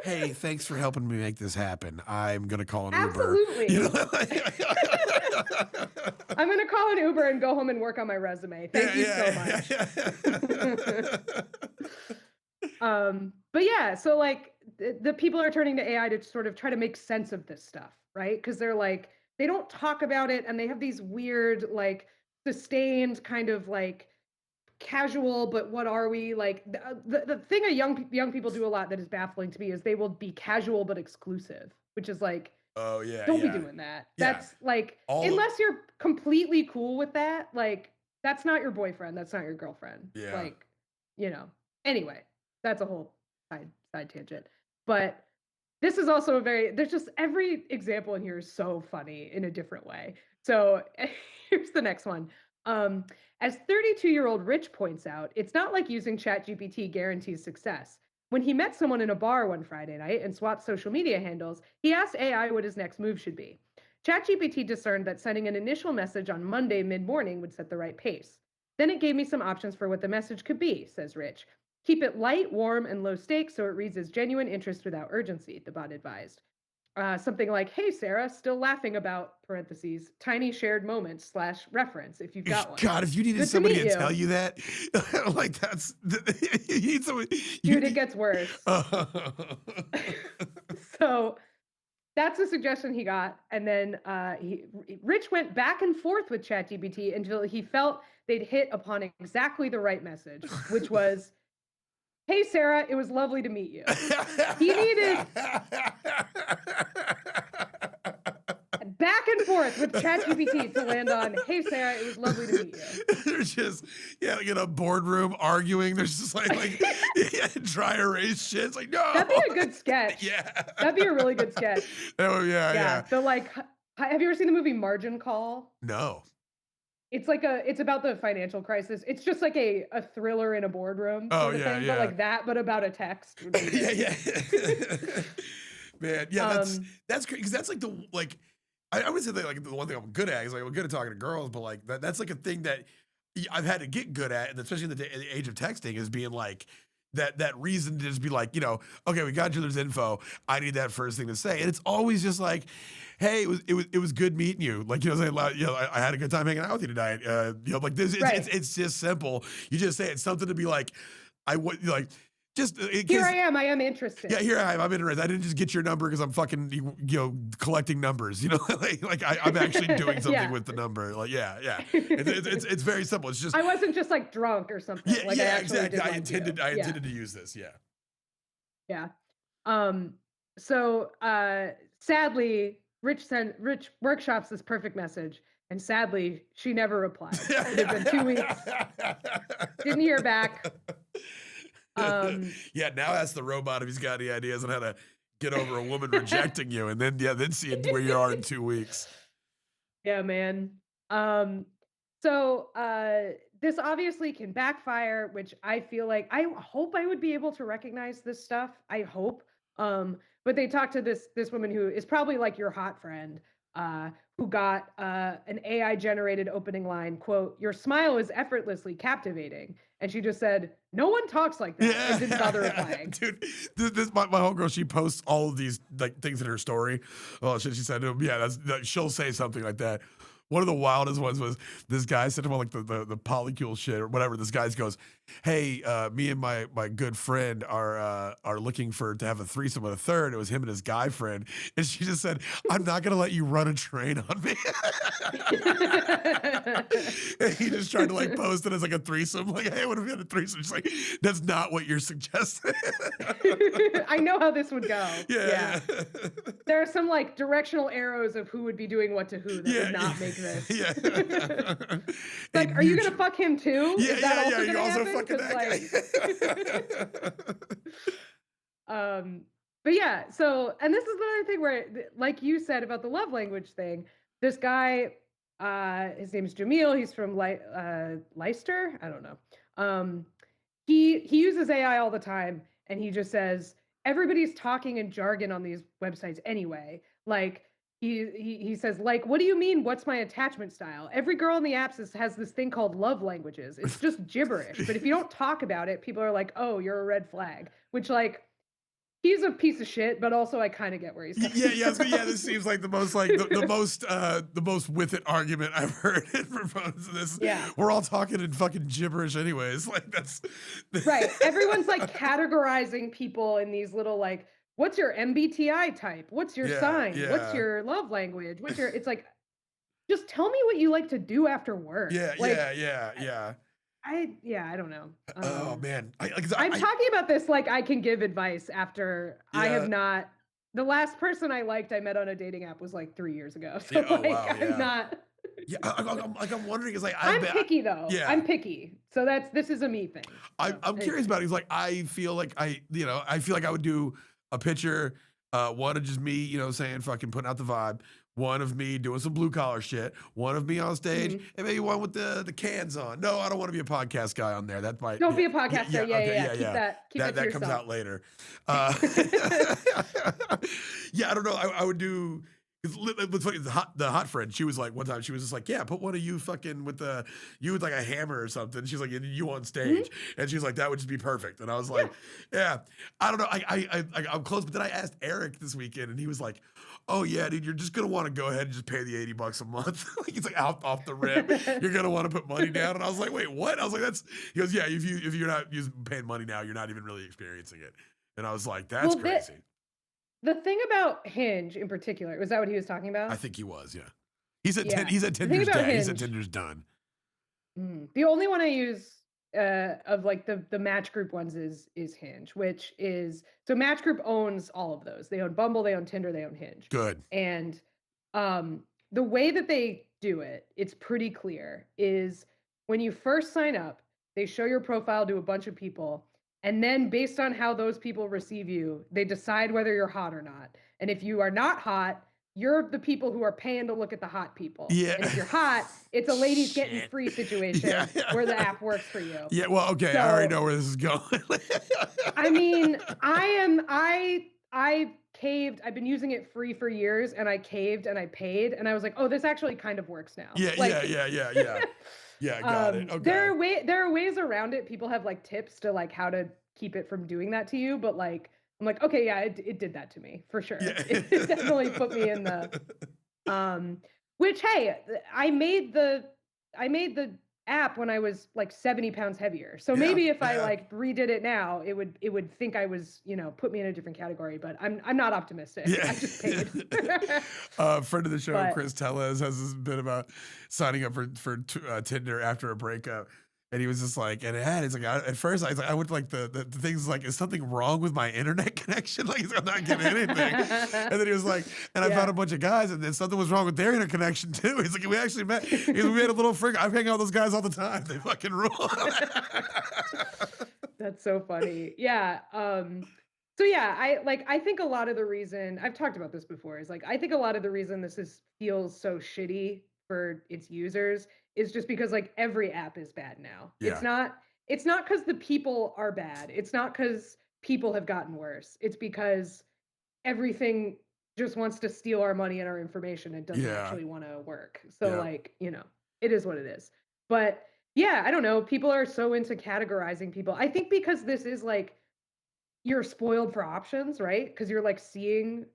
Hey, thanks for helping me make this happen. I'm gonna call an Absolutely. Uber. You know? I'm gonna call an Uber and go home and work on my resume. Thank you so much. But yeah, so like the people are turning to AI to sort of try to make sense of this stuff, right? Because they're like, they don't talk about it and they have these weird, like sustained kind of like casual, but what are we like the thing young people do a lot that is baffling to me is they will be casual but exclusive, which is like, oh yeah, don't be doing that. Yeah. That's like, unless you're completely cool with that, like that's not your boyfriend, that's not your girlfriend. Yeah. Like, anyway, that's a whole side tangent. But this is also there's just every example in here is so funny in a different way. So here's the next one. As 32-year-old Rich points out, it's not like using Chat GPT guarantees success. When he met someone in a bar one Friday night and swapped social media handles, he asked AI what his next move should be. Chat GPT discerned that sending an initial message on Monday mid-morning would set the right pace. Then it gave me some options for what the message could be, says Rich. Keep it light, warm, and low stakes so it reads as genuine interest without urgency, the bot advised. Something like, hey, Sarah, still laughing about, parentheses, tiny shared moments / reference, if you've got one. God, if you needed somebody to tell you that, like that's, you need someone. Dude, it gets worse. So that's the suggestion he got. And then Rich went back and forth with ChatGPT until he felt they'd hit upon exactly the right message, which was, hey, Sarah, it was lovely to meet you. He needed back and forth with ChatGPT to land on, hey, Sarah, it was lovely to meet you. They're just, like in a boardroom arguing. There's just like dry erase shit. It's like, no. That'd be a good sketch. Yeah. That'd be a really good sketch. Oh, yeah. So like, have you ever seen the movie Margin Call? No. It's like it's about the financial crisis. It's just like a thriller in a boardroom sort of thing, but like that, but about a text. Yeah. Man, yeah, that's great because that's like I would say that like the one thing I'm good at is like I'm good at talking to girls, but like that's like a thing that I've had to get good at, and especially in the age of texting is being like that reason to just be like, okay, we got each other's info. I need that first thing to say, and it's always just like, hey, it was good meeting you. Like, I had a good time hanging out with you tonight. Like this, it's just simple. You just say it's something to be like, I would like. Just here I am. I am interested. Yeah, here I am. I'm interested. I didn't just get your number because I'm fucking collecting numbers. Like I'm actually doing something with the number. Like it's very simple. It's just I wasn't just like drunk or something. Yeah, like, yeah, exactly. I intended to use this. Yeah. Yeah. So sadly, Rich workshops this perfect message, and sadly, she never replied. It had been 2 weeks. Didn't hear back. Now ask the robot if he's got any ideas on how to get over a woman rejecting you, and then see where you are in 2 weeks. Yeah, man. So this obviously can backfire, which I feel like I hope I would be able to recognize this stuff. I hope. But they talked to this woman who is probably like your hot friend, who got an AI generated opening line, quote, "Your smile is effortlessly captivating." And she just said, "No one talks like that," and didn't bother replying. Dude, this my homegirl, she posts all of these like things in her story. Oh, she said to him, she'll say something like that. One of the wildest ones was this guy said to him like the polycule shit or whatever. This guy goes, "Hey, me and my good friend are looking to have a threesome with a third." It was him and his guy friend, and she just said, "I'm not gonna let you run a train on me." And he just tried to like post it as like a threesome, like, "Hey, what if we had a threesome?" She's like, "That's not what you're suggesting." I know how this would go. Yeah. There are some like directional arrows of who would be doing what to who that would not make this. Yeah. Like, are you gonna fuck him too? Yeah, Is that yeah. You're also happen? fucking that guy. But yeah, so, and this is another thing where, like you said about the love language thing, this guy, his name's Jamil. He's from Leicester. I don't know. He uses AI all the time, and he just says everybody's talking in jargon on these websites anyway. Like he says, like, what do you mean? What's my attachment style? Every girl in the apps has this thing called love languages. It's just gibberish. But if you don't talk about it, people are like, oh, you're a red flag. Which, like, he's a piece of shit, but also I kind of get where he's coming from. This seems like the most like the most with it argument I've heard in proponents of this. Yeah, we're all talking in fucking gibberish anyways. Like that's right. Everyone's like categorizing people in these little like, what's your MBTI type? What's your sign? Yeah. What's your love language? What's your? It's like, just tell me what you like to do after work. Yeah, like, yeah. I don't know. Oh man, I'm talking about this like I can give advice after I have not. The last person I liked I met on a dating app was like 3 years ago. So I'm not. Yeah, I'm wondering is like I'm picky though. Yeah, I'm picky. So this is a me thing. So I'm curious about it. He's like I feel like I feel like I would do a picture, one of just me, saying fucking putting out the vibe. One of me doing some blue collar shit, one of me on stage, and maybe one with the cans on. No, I don't want to be a podcast guy on there. That might don't be a podcaster. Yeah. Keep that comes out later. Yeah, I don't know. I would do. It's funny. The hot friend. She was like one time. She was just like, "Yeah, put one of you fucking with like a hammer or something." She's like, "And you on stage," and she's like, "That would just be perfect." And I was like, "Yeah, I don't know. I'm close." But then I asked Eric this weekend, and he was like, "Oh yeah, dude, you're just gonna want to go ahead and just pay the $80 a month." Like he's like off the rip. You're gonna want to put money down. And I was like, "Wait, what?" I was like, "That's." He goes, "Yeah, if you're not paying money now, you're not even really experiencing it." And I was like, "That's crazy." The thing about Hinge in particular, was that what he was talking about? I think he was, yeah. He said Tinder's dead. He said Tinder's done. The only one I use of like the match group ones is Hinge, which is, so Match Group owns all of those. They own Bumble, they own Tinder, they own Hinge. Good. And the way that they do it, it's pretty clear, is when you first sign up, they show your profile to a bunch of people. And then based on how those people receive you, they decide whether you're hot or not. And if you are not hot, you're the people who are paying to look at the hot people. Yeah. And if you're hot, it's a ladies getting free situation where the app works for you. Yeah, well, okay, so, I already know where this is going. I mean, I caved. I've been using it free for years, and I caved and I paid, and I was like, oh, this actually kind of works now. Yeah. Yeah, got it. Okay. There are ways around it. People have like tips to like how to keep it from doing that to you, but like I'm like, okay, yeah, it did that to me for sure. Yeah. It definitely put me in the which, hey, I made the app when I was like 70 pounds heavier. So maybe if I like redid it now, it would think I was, put me in a different category, but I'm not optimistic. Yeah. I just paid. Friend of the show, Chris Tellez, has this bit about signing up for Tinder after a breakup. And he was just like, it's like, at first I was like, I went like the things like, is something wrong with my internet connection? Like, I'm not getting anything. And then he was like, and I found a bunch of guys, and then something was wrong with their internet connection too. He's like, we actually met. He's like, we had a little frick. I hang out with those guys all the time. They fucking rule. That's so funny. Yeah. So yeah, I think a lot of the reason, I've talked about this before, is like, I think a lot of the reason this feels so shitty for its users is just because like every app is bad now. Yeah. It's not because the people are bad. It's not because people have gotten worse. It's because everything just wants to steal our money and our information and doesn't actually want to work. So like, it is what it is. But yeah, I don't know. People are so into categorizing people. I think because this is like, you're spoiled for options, right? Because you're like seeing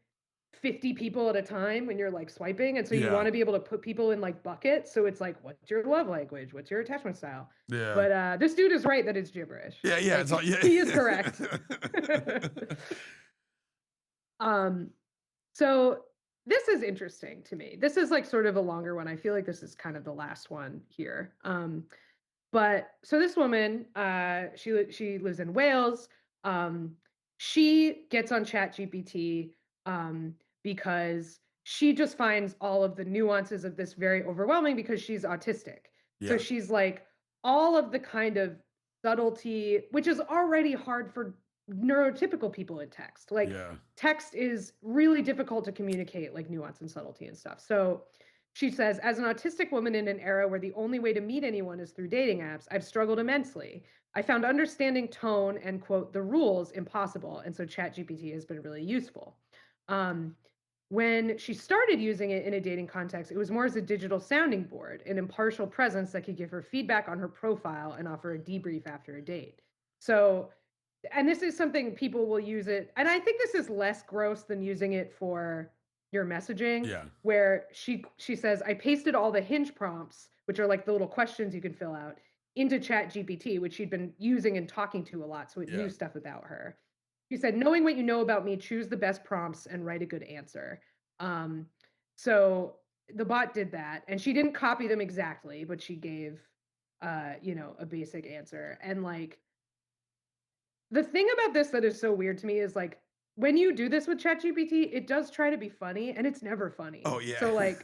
50 people at a time when you're like swiping. And so you Yeah. want to be able to put people in like buckets. So it's like, what's your love language? What's your attachment style? Yeah. But this dude is right that it's gibberish. Yeah. Yeah. Like, It's all, yeah. he is correct. So this is interesting to me. This is like sort of a longer one. I feel like this is kind of the last one here. But so this woman, she lives in Wales. She gets on Chat GPT because she just finds all of the nuances of this very overwhelming because she's autistic. So Yeah. she's like all of the kind of subtlety, which is already hard for neurotypical people in text. Like Yeah. text is really difficult to communicate like nuance and subtlety and stuff. So she says, as an autistic woman in an era where the only way to meet anyone is through dating apps, I've struggled immensely. I found understanding tone and, quote, the rules impossible. And so ChatGPT has been really useful. When she started using it in a dating context, it was more as a digital sounding board, an impartial presence that could give her feedback on her profile and offer a debrief after a date. So, and this is something people will use it, and I think this is less gross than using it for your messaging. Yeah. Where she says, I pasted all the hinge prompts, which are like the little questions you can fill out, into Chat GPT, which she'd been using and talking to a lot, so it knew stuff about her. She said, knowing what you know about me, choose the best prompts and write a good answer. So the bot did that, and she didn't copy them exactly, but she gave a basic answer. And like, the thing about this that is so weird to me is like, when you do this with ChatGPT, it does try to be funny, and it's never funny. Oh yeah. So like,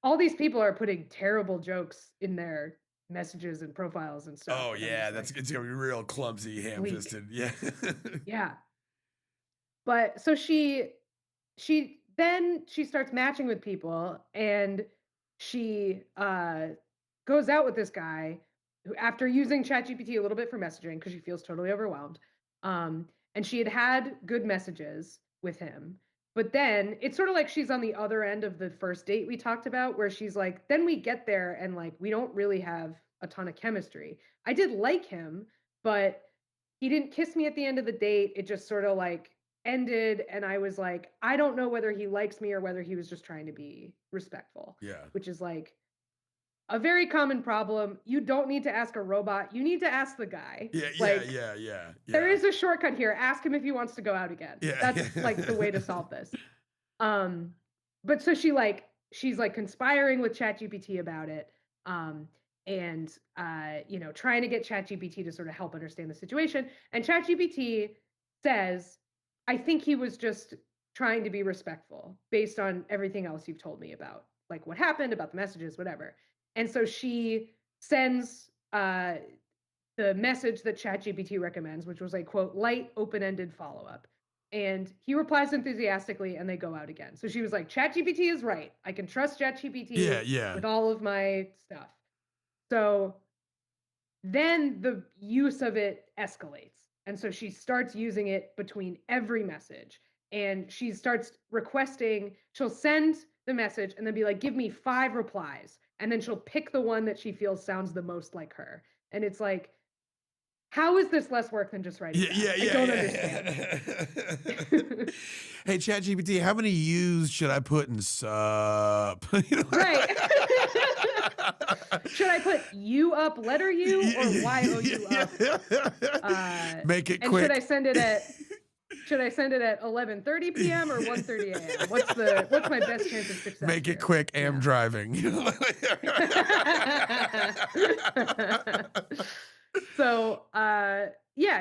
all these people are putting terrible jokes in their messages and profiles and stuff. Oh And yeah, it's it's gonna be real clumsy, ham-fisted. Yeah. Yeah. But so she starts matching with people, and she goes out with this guy who, after using ChatGPT a little bit for messaging because she feels totally overwhelmed. And she had good messages with him. But then it's sort of like she's on the other end of the first date we talked about, where she's like, then we get there and like we don't really have a ton of chemistry. I did like him, but he didn't kiss me at the end of the date. It just sort of like ended, and I was like, I don't know whether he likes me or whether he was just trying to be respectful. Yeah. Which is like a very common problem. You don't need to ask a robot. You need to ask the guy. Yeah, like, yeah. There is a shortcut here. Ask him if he wants to go out again. Yeah. That's like the way to solve this. But so she's like conspiring with ChatGPT about it. And trying to get ChatGPT to sort of help understand the situation. And ChatGPT says, I think he was just trying to be respectful based on everything else you've told me about, like what happened, about the messages, whatever. And so she sends the message that ChatGPT recommends, which was a, quote, light, open-ended follow-up. And he replies enthusiastically, and they go out again. So she was like, ChatGPT is right. I can trust ChatGPT with all of my stuff. So then the use of it escalates. And so she starts using it between every message. And she starts requesting, she'll send the message and then be like, give me 5 replies. And then she'll pick the one that she feels sounds the most like her. And it's like, how is this less work than just writing? I don't understand. Hey, ChatGPT, how many U's should I put in sup? Right. Should I put you up, letter U, or YOU up? Make it and quick. Should I send it at 11:30 p.m. or 1:30 a.m.? What's my best chance of success? Make it quick. Am driving. So,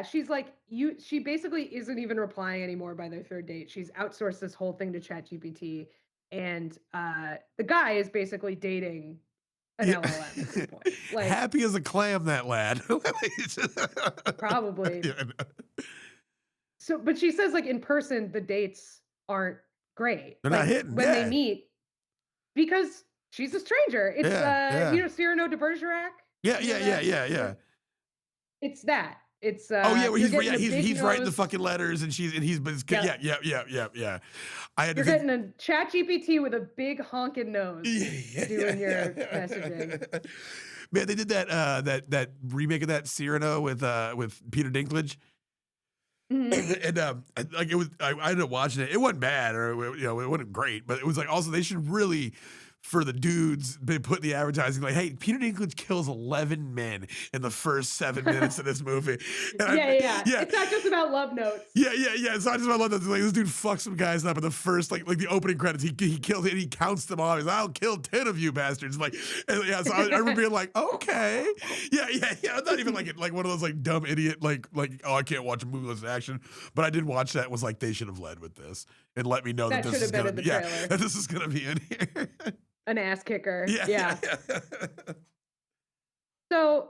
she's like, she basically isn't even replying anymore by their third date. She's outsourced this whole thing to ChatGPT, and the guy is basically dating an LLM at this point. Like, happy as a clam, that lad. Probably. So, but she says, like, in person, the dates aren't great. They're not hitting. When they meet, because she's a stranger. It's Cyrano de Bergerac. Yeah. It's that. It's he's writing the fucking letters, and he's yeah. You're getting a Chat GPT with a big honking nose doing your messaging. Man, they did that remake of that Cyrano with Peter Dinklage. Mhm. And like it was, I ended up watching it. It wasn't bad, or it wasn't great, but it was like also they should really. For the dudes, they put the advertising like, "Hey, Peter Dinklage kills 11 men in the first 7 minutes of this movie," and Yeah, yeah, yeah. yeah, It's not just about love notes. yeah, yeah, yeah. So I just love that. Like this dude fucks some guys up in the first, like the opening credits. He kills it. And he counts them off. He's like, "I'll kill 10 of you bastards." Like, and yeah. So I remember being like, "Okay, yeah, yeah, yeah." I'm not even like one of those like dumb idiot like oh I can't watch a movie with action, but I did watch that. And was like they should have led with this and let me know that That this should is have been gonna in the be yeah trailer. that this is gonna be in here. An ass kicker. Yeah, yeah, Yeah. yeah. So,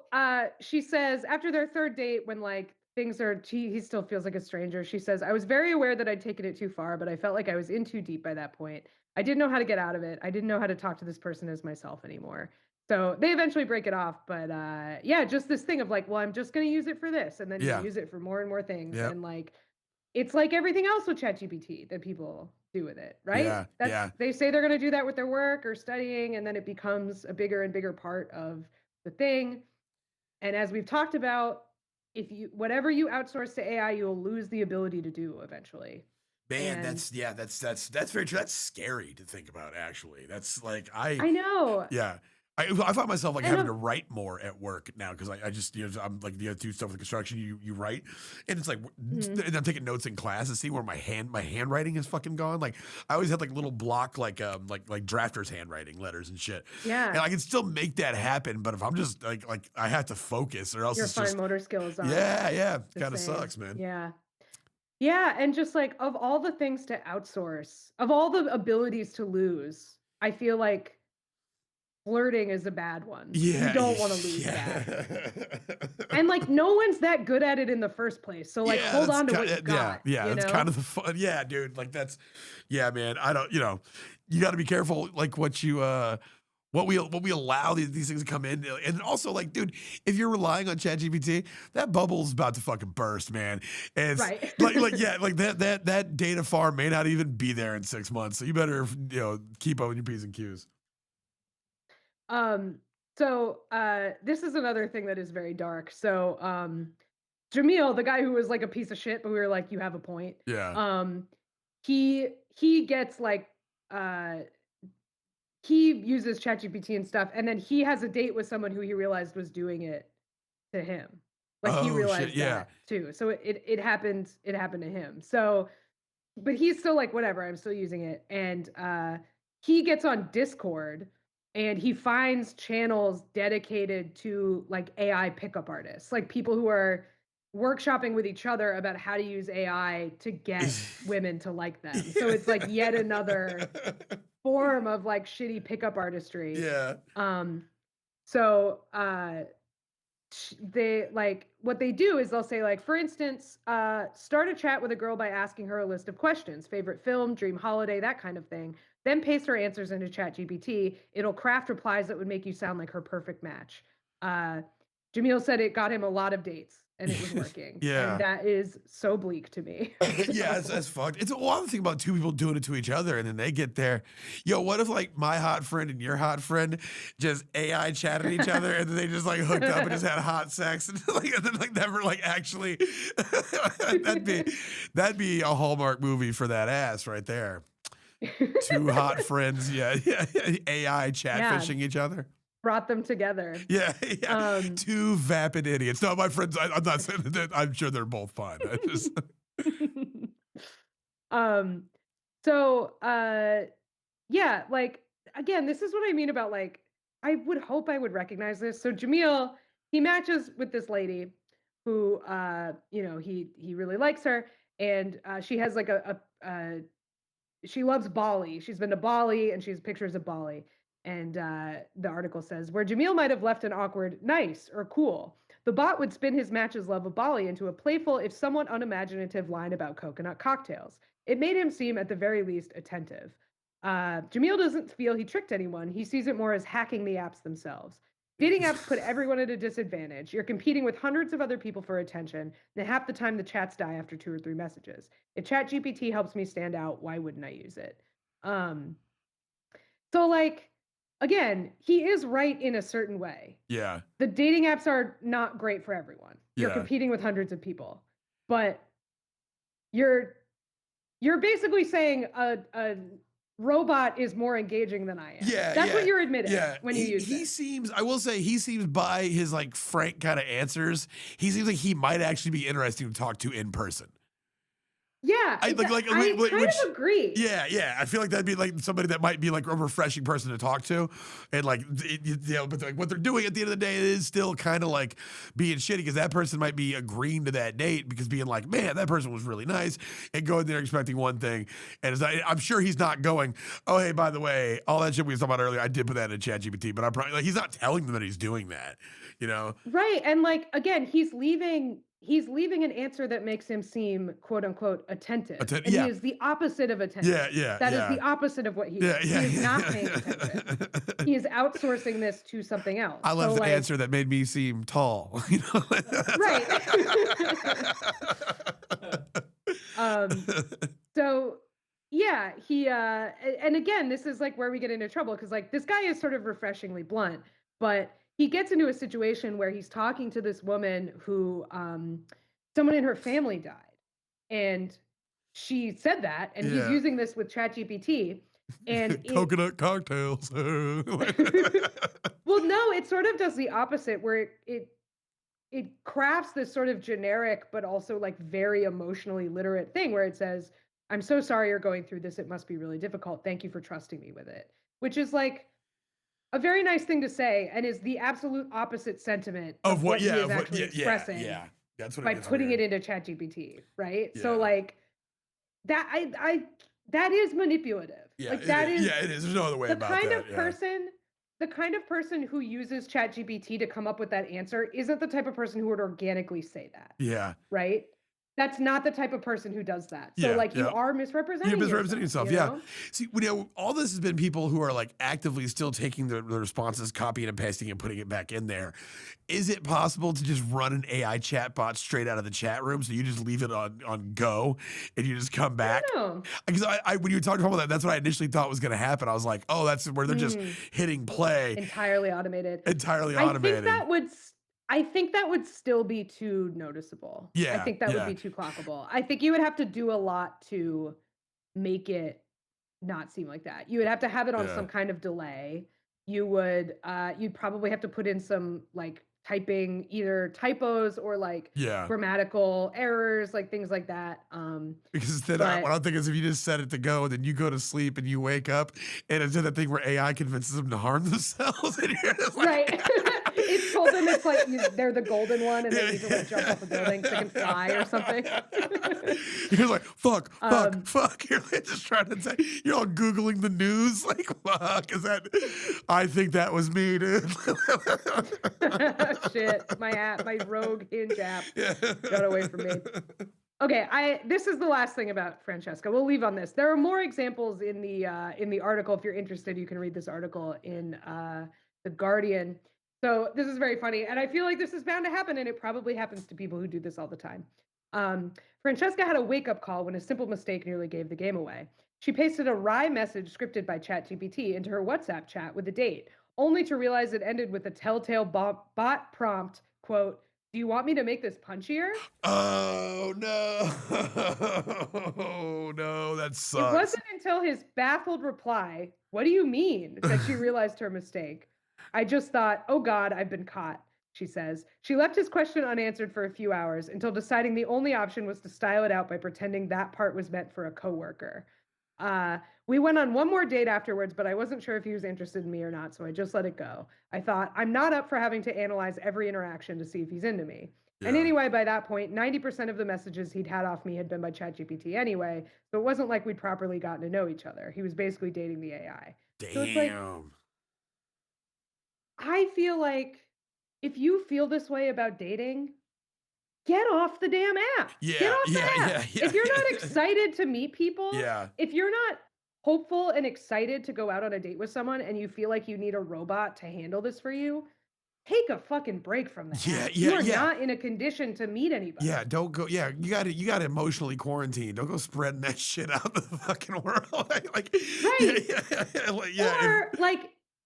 she says after their third date, when like things are, he still feels like a stranger. She says, "I was very aware that I'd taken it too far, but I felt like I was in too deep by that point. I didn't know how to get out of it. I didn't know how to talk to this person as myself anymore." So they eventually break it off, but yeah, just this thing of like, well, I'm just gonna use it for this, and then you Yeah. use it for more and more things, Yep. and like it's like everything else with ChatGPT that people do with it, right? Yeah. That's Yeah. they say they're gonna do that with their work or studying, and then it becomes a bigger and bigger part of the thing. And as we've talked about, if you whatever you outsource to AI, you'll lose the ability to do eventually. Man, And that's very true. That's scary to think about. Actually, that's like I I know. yeah. I find myself like And having to write more at work now because I just I'm like do stuff with construction. You write, and it's like mhm. and I'm taking notes in class and see where my handwriting is fucking gone. Like I always had like little block like drafters handwriting letters and shit, and Yeah, I can still make that happen. But if I'm just like I have to focus or else your it's fine just motor skills aren't yeah the kind of same. sucks, man. Yeah. Yeah, and just like of all the things to outsource, of all the abilities to lose, I feel like flirting is a bad one. You Yeah, don't want to lose that. yeah. And like no one's that good at it in the first place. So like Yeah, hold that's on to what kind you of yeah, got, yeah, you that's kind know? of the fun. Yeah, dude, like that's yeah, man. I don't, you got to be careful like what we allow these things to come in. And also like, dude, if you're relying on ChatGPT, that bubble's about to fucking burst, man. And it's Right. like yeah, like that data farm may not even be there in 6 months. So you better, keep up with your P's and Q's. Um, so this is another thing that is very dark. So Jamil, the guy who was like a piece of shit, but we were like, you have a point. Yeah. Um, he gets like uh he uses ChatGPT and stuff, and then he has a date with someone who he realized was doing it to him. Like he Oh shit, realized yeah. that too. So it happened to him. So but he's still like, whatever, I'm still using it. And he gets on Discord and he finds channels dedicated to like AI pickup artists, like people who are workshopping with each other about how to use AI to get women to like them. So it's like yet another form of like shitty pickup artistry. Yeah. Um, so they like what they do is they'll say like for instance start a chat with a girl by asking her a list of questions, favorite film, dream holiday, that kind of thing, then paste her answers into Chat GPT. It'll craft replies that would make you sound like her perfect match. uh Jamil said it got him a lot of dates and it was working, and Yeah. that is so bleak to me. Yeah, So that's fucked. It's a wild thing about two people doing it to each other, and then they get there. Yo, what if like my hot friend and your hot friend just AI chatted each other, and then they just like hooked up and just had hot sex, and then like never like actually. that'd be a Hallmark movie for that ass right there. Two hot friends, yeah, yeah, AI yeah, chatfishing each other. brought them together. Yeah, yeah. um Two vapid idiots. No, my friends. I'm not saying that. I'm sure they're both fine. I just. um so yeah, like again, this is what I mean about like I would hope I would recognize this. So Jamil, he matches with this lady who he really likes her, and she has like she loves Bali. She's been to Bali and she has pictures of Bali. And the article says, where Jamil might have left an awkward nice or cool, the bot would spin his match's love of Bali into a playful, if somewhat unimaginative line about coconut cocktails. It made him seem, at the very least, attentive. Jamil doesn't feel he tricked anyone. He sees it more as hacking the apps themselves. Dating apps put everyone at a disadvantage. You're competing with hundreds of other people for attention, and half the time the chats die after 2 or 3 messages. If ChatGPT helps me stand out, why wouldn't I use it? Um, so like again, he is right in a certain way. Yeah. The dating apps are not great for everyone. You're Yeah. competing with hundreds of people. But you're basically saying a robot is more engaging than I am. Yeah, That's what you're admitting yeah. when you use He it. seems, I will say, he seems by his like frank kind of answers, he seems like he might actually be interesting to talk to in person. Yeah, I kind of agree. Yeah. I feel like that'd be like somebody that might be like a refreshing person to talk to, and like, but like what they're doing at the end of the day is still kind of like being shitty because that person might be agreeing to that date because being like, man, that person was really nice, and going there expecting one thing, and it's not, I'm sure he's not going, oh hey, by the way, all that shit we was talking about earlier, I did put that in Chat GPT, but I'm probably like, he's not telling them that he's doing that, you know? Right, and like again, he's leaving an answer that makes him seem quote unquote attentive. And he Yeah. is the opposite of attentive. Yeah. That is the opposite of what he is. He is not paying attention. He is outsourcing this to something else. I left an answer that made me seem tall. You know? Right. So yeah, he and again, this is like where we get into trouble because like this guy is sort of refreshingly blunt, but he gets into a situation where he's talking to this woman who someone in her family died, and she said that, and he's using this with ChatGPT, and coconut cocktails. Well, no, it sort of does the opposite, where it crafts this sort of generic but also like very emotionally literate thing where it says, I'm so sorry you're going through this. It must be really difficult. Thank you for trusting me with it, which is like a very nice thing to say and is the absolute opposite sentiment of what he is actually expressing. Yeah, that's what by putting it into ChatGPT, right? Yeah. So like that, that is manipulative. Yeah, like that is. Yeah, it is. There's no other way about that. The kind of person who uses ChatGPT to come up with that answer isn't the type of person who would organically say that. Yeah. Right? That's not the type of person who does that. So you are misrepresenting yourself. You're misrepresenting yourself, yeah. See, all this has been people who are like actively still taking the responses, copying and pasting and putting it back in there. Is it possible to just run an AI chatbot straight out of the chat room? So you just leave it on go and you just come back? Because I when you were talking about that, that's what I initially thought was going to happen. I was like, oh, that's where they're just hitting play. Entirely automated. I think that would still be too noticeable. Yeah. I think that would be too clockable. I think you would have to do a lot to make it not seem like that. You would have to have it on some kind of delay. You would you'd probably have to put in some like typing, either typos or like grammatical errors, like things like that. Because then what I'm thinking is if you just set it to go, then you go to sleep and you wake up and it's that thing where AI convinces them to harm themselves. And you're just like, right. It's told them it's like they're the golden one and they need to like jump off a building so they can fly or something. You're like, fuck. You're like just trying to say, you're all Googling the news. Like, fuck, I think that was me, dude. Shit, my rogue hinge app got away from me. Okay, this is the last thing about Francesca. We'll leave on this. There are more examples in the article. If you're interested, you can read this article in The Guardian. So this is very funny, and I feel like this is bound to happen, and it probably happens to people who do this all the time. Francesca had a wake-up call when a simple mistake nearly gave the game away. She pasted a wry message scripted by ChatGPT into her WhatsApp chat with a date, only to realize it ended with a telltale bot prompt, quote, "Do you want me to make this punchier?" Oh, no. Oh, no, that sucks. It wasn't until his baffled reply, "What do you mean?" that she realized her mistake. "I just thought, oh God, I've been caught," she says. She left his question unanswered for a few hours until deciding the only option was to style it out by pretending that part was meant for a coworker. We went on one more date afterwards, but I wasn't sure if he was interested in me or not, so I just let it go. I thought, I'm not up for having to analyze every interaction to see if he's into me. Yeah. And anyway, by that point, 90% of the messages he'd had off me had been by ChatGPT anyway, so it wasn't like we'd properly gotten to know each other. He was basically dating the AI. Damn. So it's like, I feel like if you feel this way about dating, get off the damn app. Get off the app. If you're not excited to meet people, if you're not hopeful and excited to go out on a date with someone and you feel like you need a robot to handle this for you, take a fucking break from that. You are not in a condition to meet anybody. Yeah, don't go. Yeah, you got to emotionally quarantine. Don't go spreading that shit out in the fucking world.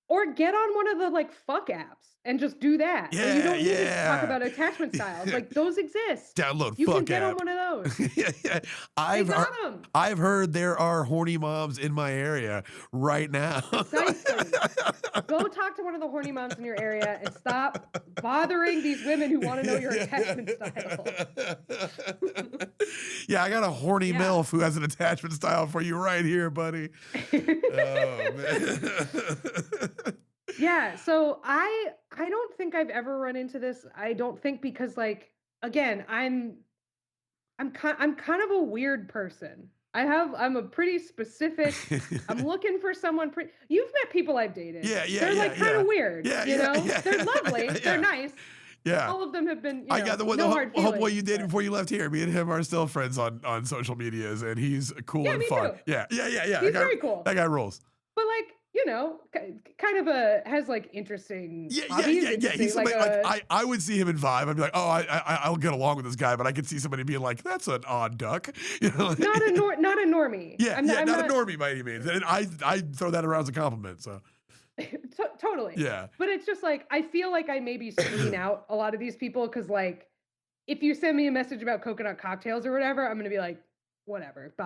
Or get on one of the like fuck apps and just do that. Or you don't need to talk Yeah. about attachment styles. Like those exist. Download You can fuck get on app. one of those. Yeah. They I've got heard, them. I've heard there are horny moms in my area right now. Precisely. Go talk to one of the horny moms in your area and stop bothering these women who want to know your attachment style. Yeah, I got a horny Yeah. MILF who has an attachment style for you right here, buddy. Oh man. Yeah, so I don't think I've ever run into this. I don't think because like again, I'm kind of a weird person. I'm a pretty specific. I'm looking for someone pretty. You've met people I've dated. Yeah, They're like kind of weird. Yeah, you know, yeah. they're lovely. They're nice. Yeah. All of them have been. I got the no hard feelings. homeboy you dated before you left here. Me and him are still friends on social medias, and he's cool and me fun. too. Yeah. He's very cool. That guy rules. But like kind of has like interesting. Yeah. Hobbies, He's somebody like I would see him in Vibe. I'd be like, oh, I'll get along with this guy, but I could see somebody being like, that's an odd duck. You know, like, not a normie. Yeah, not a normie by any means. And I throw that around as a compliment. So. Totally. Yeah. But it's just like I feel like I maybe screen out a lot of these people because like if you send me a message about coconut cocktails or whatever, I'm gonna be like, whatever, bye.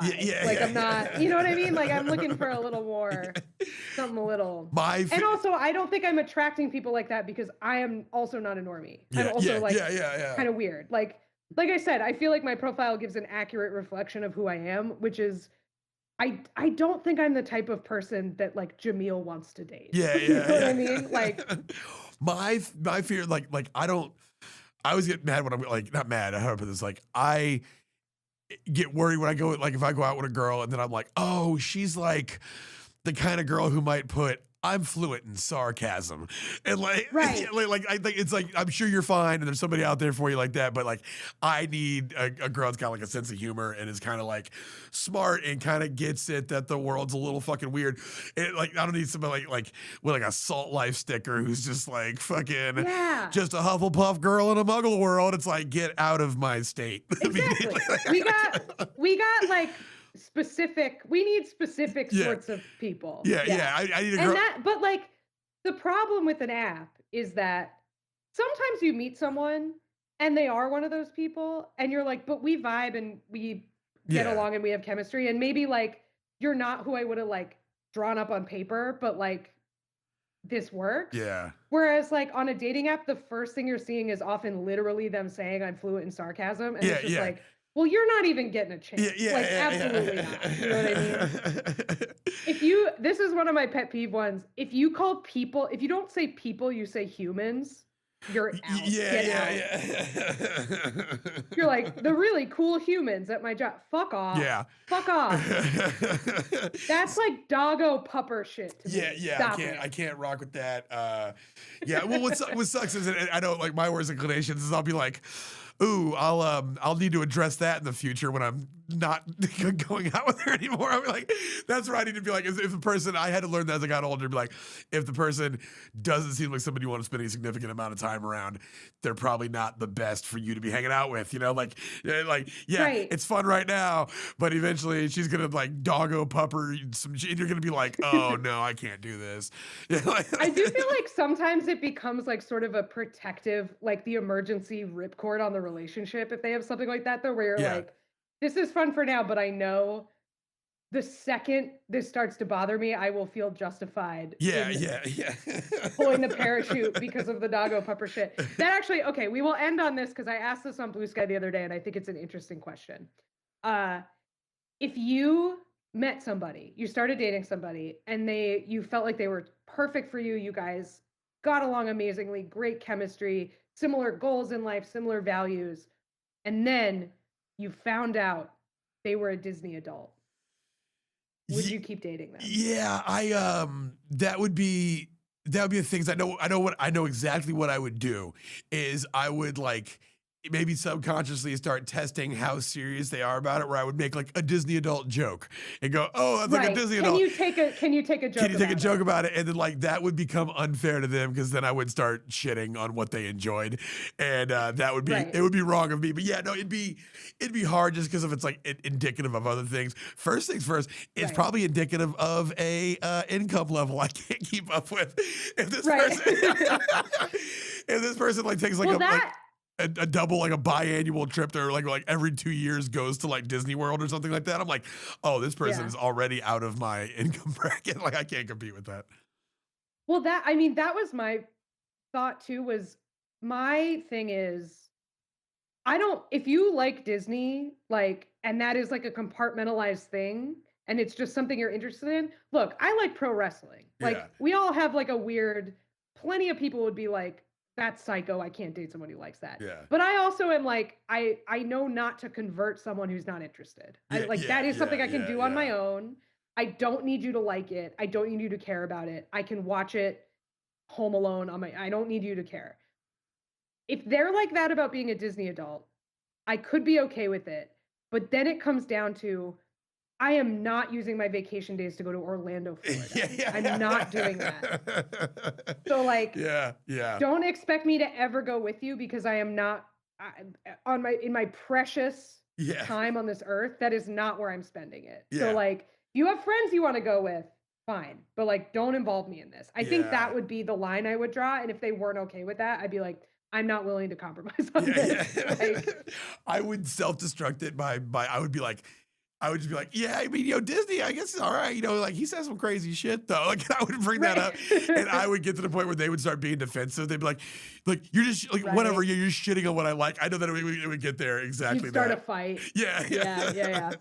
I'm not, you know what I mean? Like I'm looking for a little more, something a little. And also, I don't think I'm attracting people like that because I am also not a normie. I'm also kind of weird. Like I said, I feel like my profile gives an accurate reflection of who I am, which is. I don't think I'm the type of person that like Jamil wants to date. Yeah. You know what I mean? Like my fear, like I always get mad when I'm like, not mad, how do I put this? Like I get worried when I go, like if I go out with a girl and then I'm like, oh, she's like the kind of girl who might put, I'm fluent in sarcasm. And like, like I think it's like, I'm sure you're fine and there's somebody out there for you like that. But like, I need a girl that's got like a sense of humor and is kind of like smart and kind of gets it that the world's a little fucking weird. And like, I don't need somebody like with like a Salt Life sticker who's just like fucking just a Hufflepuff girl in a Muggle world. It's like, get out of my state. Exactly. we got like, we need specific sorts of people. I need a girl. But like the problem with an app is that sometimes you meet someone and they are one of those people and you're like, but we vibe and we get along and we have chemistry and maybe like you're not who I would have like drawn up on paper, but like this works. Yeah. Whereas like on a dating app, the first thing you're seeing is often literally them saying I'm fluent in sarcasm. And it's just like, well, you're not even getting a chance. Absolutely not. You know what I mean? This is one of my pet peeve ones. If you don't say people, you say humans, you're out. You're like, the really cool humans at my job. Fuck off. Yeah. Fuck off. That's like doggo pupper shit to me. I can't rock with that. Well, what sucks is I know like my worst inclinations is I'll be like, ooh, I'll need to address that in the future when I'm not going out with her anymore. I'm like, that's where I need to be like, if the person, I had to learn that as I got older, be like, if the person doesn't seem like somebody you want to spend a significant amount of time around, they're probably not the best for you to be hanging out with, you know, it's fun right now, but eventually she's going to like doggo pupper some shit. You're going to be like, oh no, I can't do this. I do feel like sometimes it becomes like sort of a protective, like the emergency ripcord on the relationship. If they have something like that though, where you're like, this is fun for now, but I know the second this starts to bother me, I will feel justified. Pulling the parachute because of the doggo pupper shit. That actually, okay, we will end on this because I asked this on Blue Sky the other day, and I think it's an interesting question. If you met somebody, you started dating somebody, and you felt like they were perfect for you, you guys got along amazingly, great chemistry, similar goals in life, similar values, and then you found out they were a Disney adult. Would you keep dating them? Yeah, that would be the things I know exactly what I would do is I would like maybe subconsciously start testing how serious they are about it, where I would make like a Disney adult joke and go, oh, that's like a Disney adult. Can you take a joke about it? And then like that would become unfair to them, because then I would start shitting on what they enjoyed. And that would be, it would be wrong of me. But yeah, no, it'd be hard just because if it's like indicative of other things. First things first, it's probably indicative of a income level I can't keep up with. If this person like takes like a double, like a biannual trip there, like every 2 years goes to like Disney World or something like that, I'm like, oh, this person is already out of my income bracket. Like I can't compete with that. Well, that was my thought too, was my thing is, if you like Disney, like, and that is like a compartmentalized thing, and it's just something you're interested in. Look, I like pro wrestling. Like we all have like a weird, plenty of people would be like, that's psycho. I can't date someone who likes that. Yeah. But I also am like, I know not to convert someone who's not interested. That is something I can do on my own. I don't need you to like it. I don't need you to care about it. I can watch it home alone I don't need you to care. If they're like that about being a Disney adult, I could be okay with it. But then it comes down to, I am not using my vacation days to go to Orlando, Florida. I'm not doing that. So like, don't expect me to ever go with you, because I am not in my precious time on this earth. That is not where I'm spending it. So like, you have friends you want to go with, fine. But like, don't involve me in this. I think that would be the line I would draw. And if they weren't okay with that, I'd be like, I'm not willing to compromise on this. Like, I would self-destruct it by I would just be like, yeah, I mean, Disney, I guess it's all right. Like he says some crazy shit though. Like I would bring that up, and I would get to the point where they would start being defensive. They'd be like you're just like whatever. You're shitting on what I like. I know that it would get there exactly. You'd start a fight. Yeah.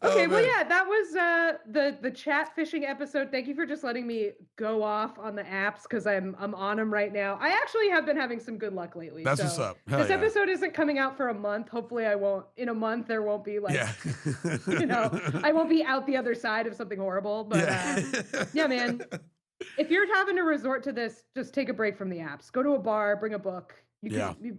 Okay, well, that was the Chatfishing episode. Thank you for just letting me go off on the apps, because I'm on them right now. I actually have been having some good luck lately. That's what's up. This episode isn't coming out for a month. Hopefully I won't. In a month there won't be like, I won't be out the other side of something horrible. But yeah, man, if you're having to resort to this, just take a break from the apps. Go to a bar, bring a book. You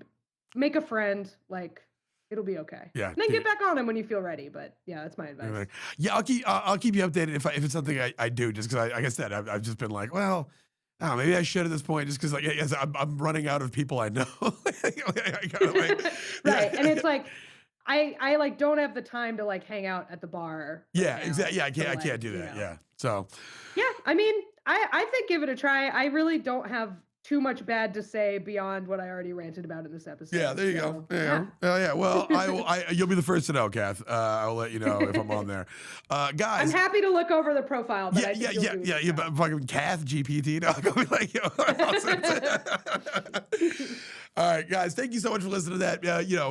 make a friend, like. It'll be okay. Yeah. And then get back on them when you feel ready. But yeah, that's my advice. Yeah, I'll keep you updated if it's something I do. Just because, like I said, I've just been like, well, maybe I should at this point. Just because, like, yes, I'm running out of people I know. Right, and it's like, I like don't have the time to like hang out at the bar. Yeah, exactly. Yeah, I can't do that. Yeah. So. Yeah, I mean, I think give it a try. I really don't have too much bad to say beyond what I already ranted about in this episode. Yeah, there you go. Yeah. Well, you'll be the first to know, Kath. I'll let you know if I'm on there. Guys, I'm happy to look over the profile. But yeah. Fucking Kath GPT. No, I'll be like, all right, guys, thank you so much for listening to that.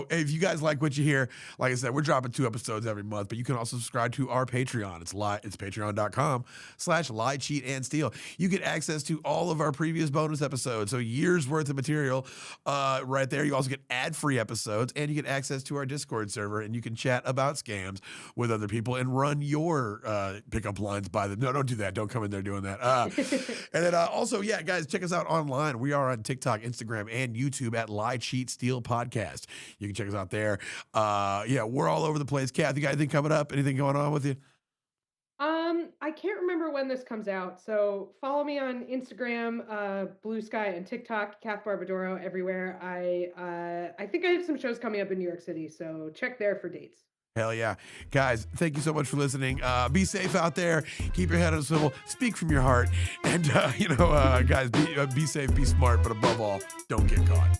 If you guys like what you hear, like I said, we're dropping 2 episodes every month, but you can also subscribe to our Patreon. It's patreon.com/lie, cheat, and steal. You get access to all of our previous bonus episodes, so years worth of material right there. You also get ad-free episodes, and you get access to our Discord server, and you can chat about scams with other people and run your pickup lines by them. No, don't do that. Don't come in there doing that. And then also, guys, check us out online. We are on TikTok, Instagram, and YouTube at Lie, Cheat, Steal Podcast. You can check us out there. We're all over the place. Kath, you got anything coming up? Anything going on with you? I can't remember when this comes out, so follow me on Instagram, Blue Sky, and TikTok, Kath Barbadoro, everywhere. I think I have some shows coming up in New York City, so check there for dates. Hell yeah. Guys, thank you so much for listening. Be safe out there. Keep your head on a swivel. Speak from your heart. And, guys, be safe, be smart, but above all, don't get caught.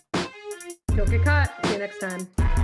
Don't get caught. See you next time.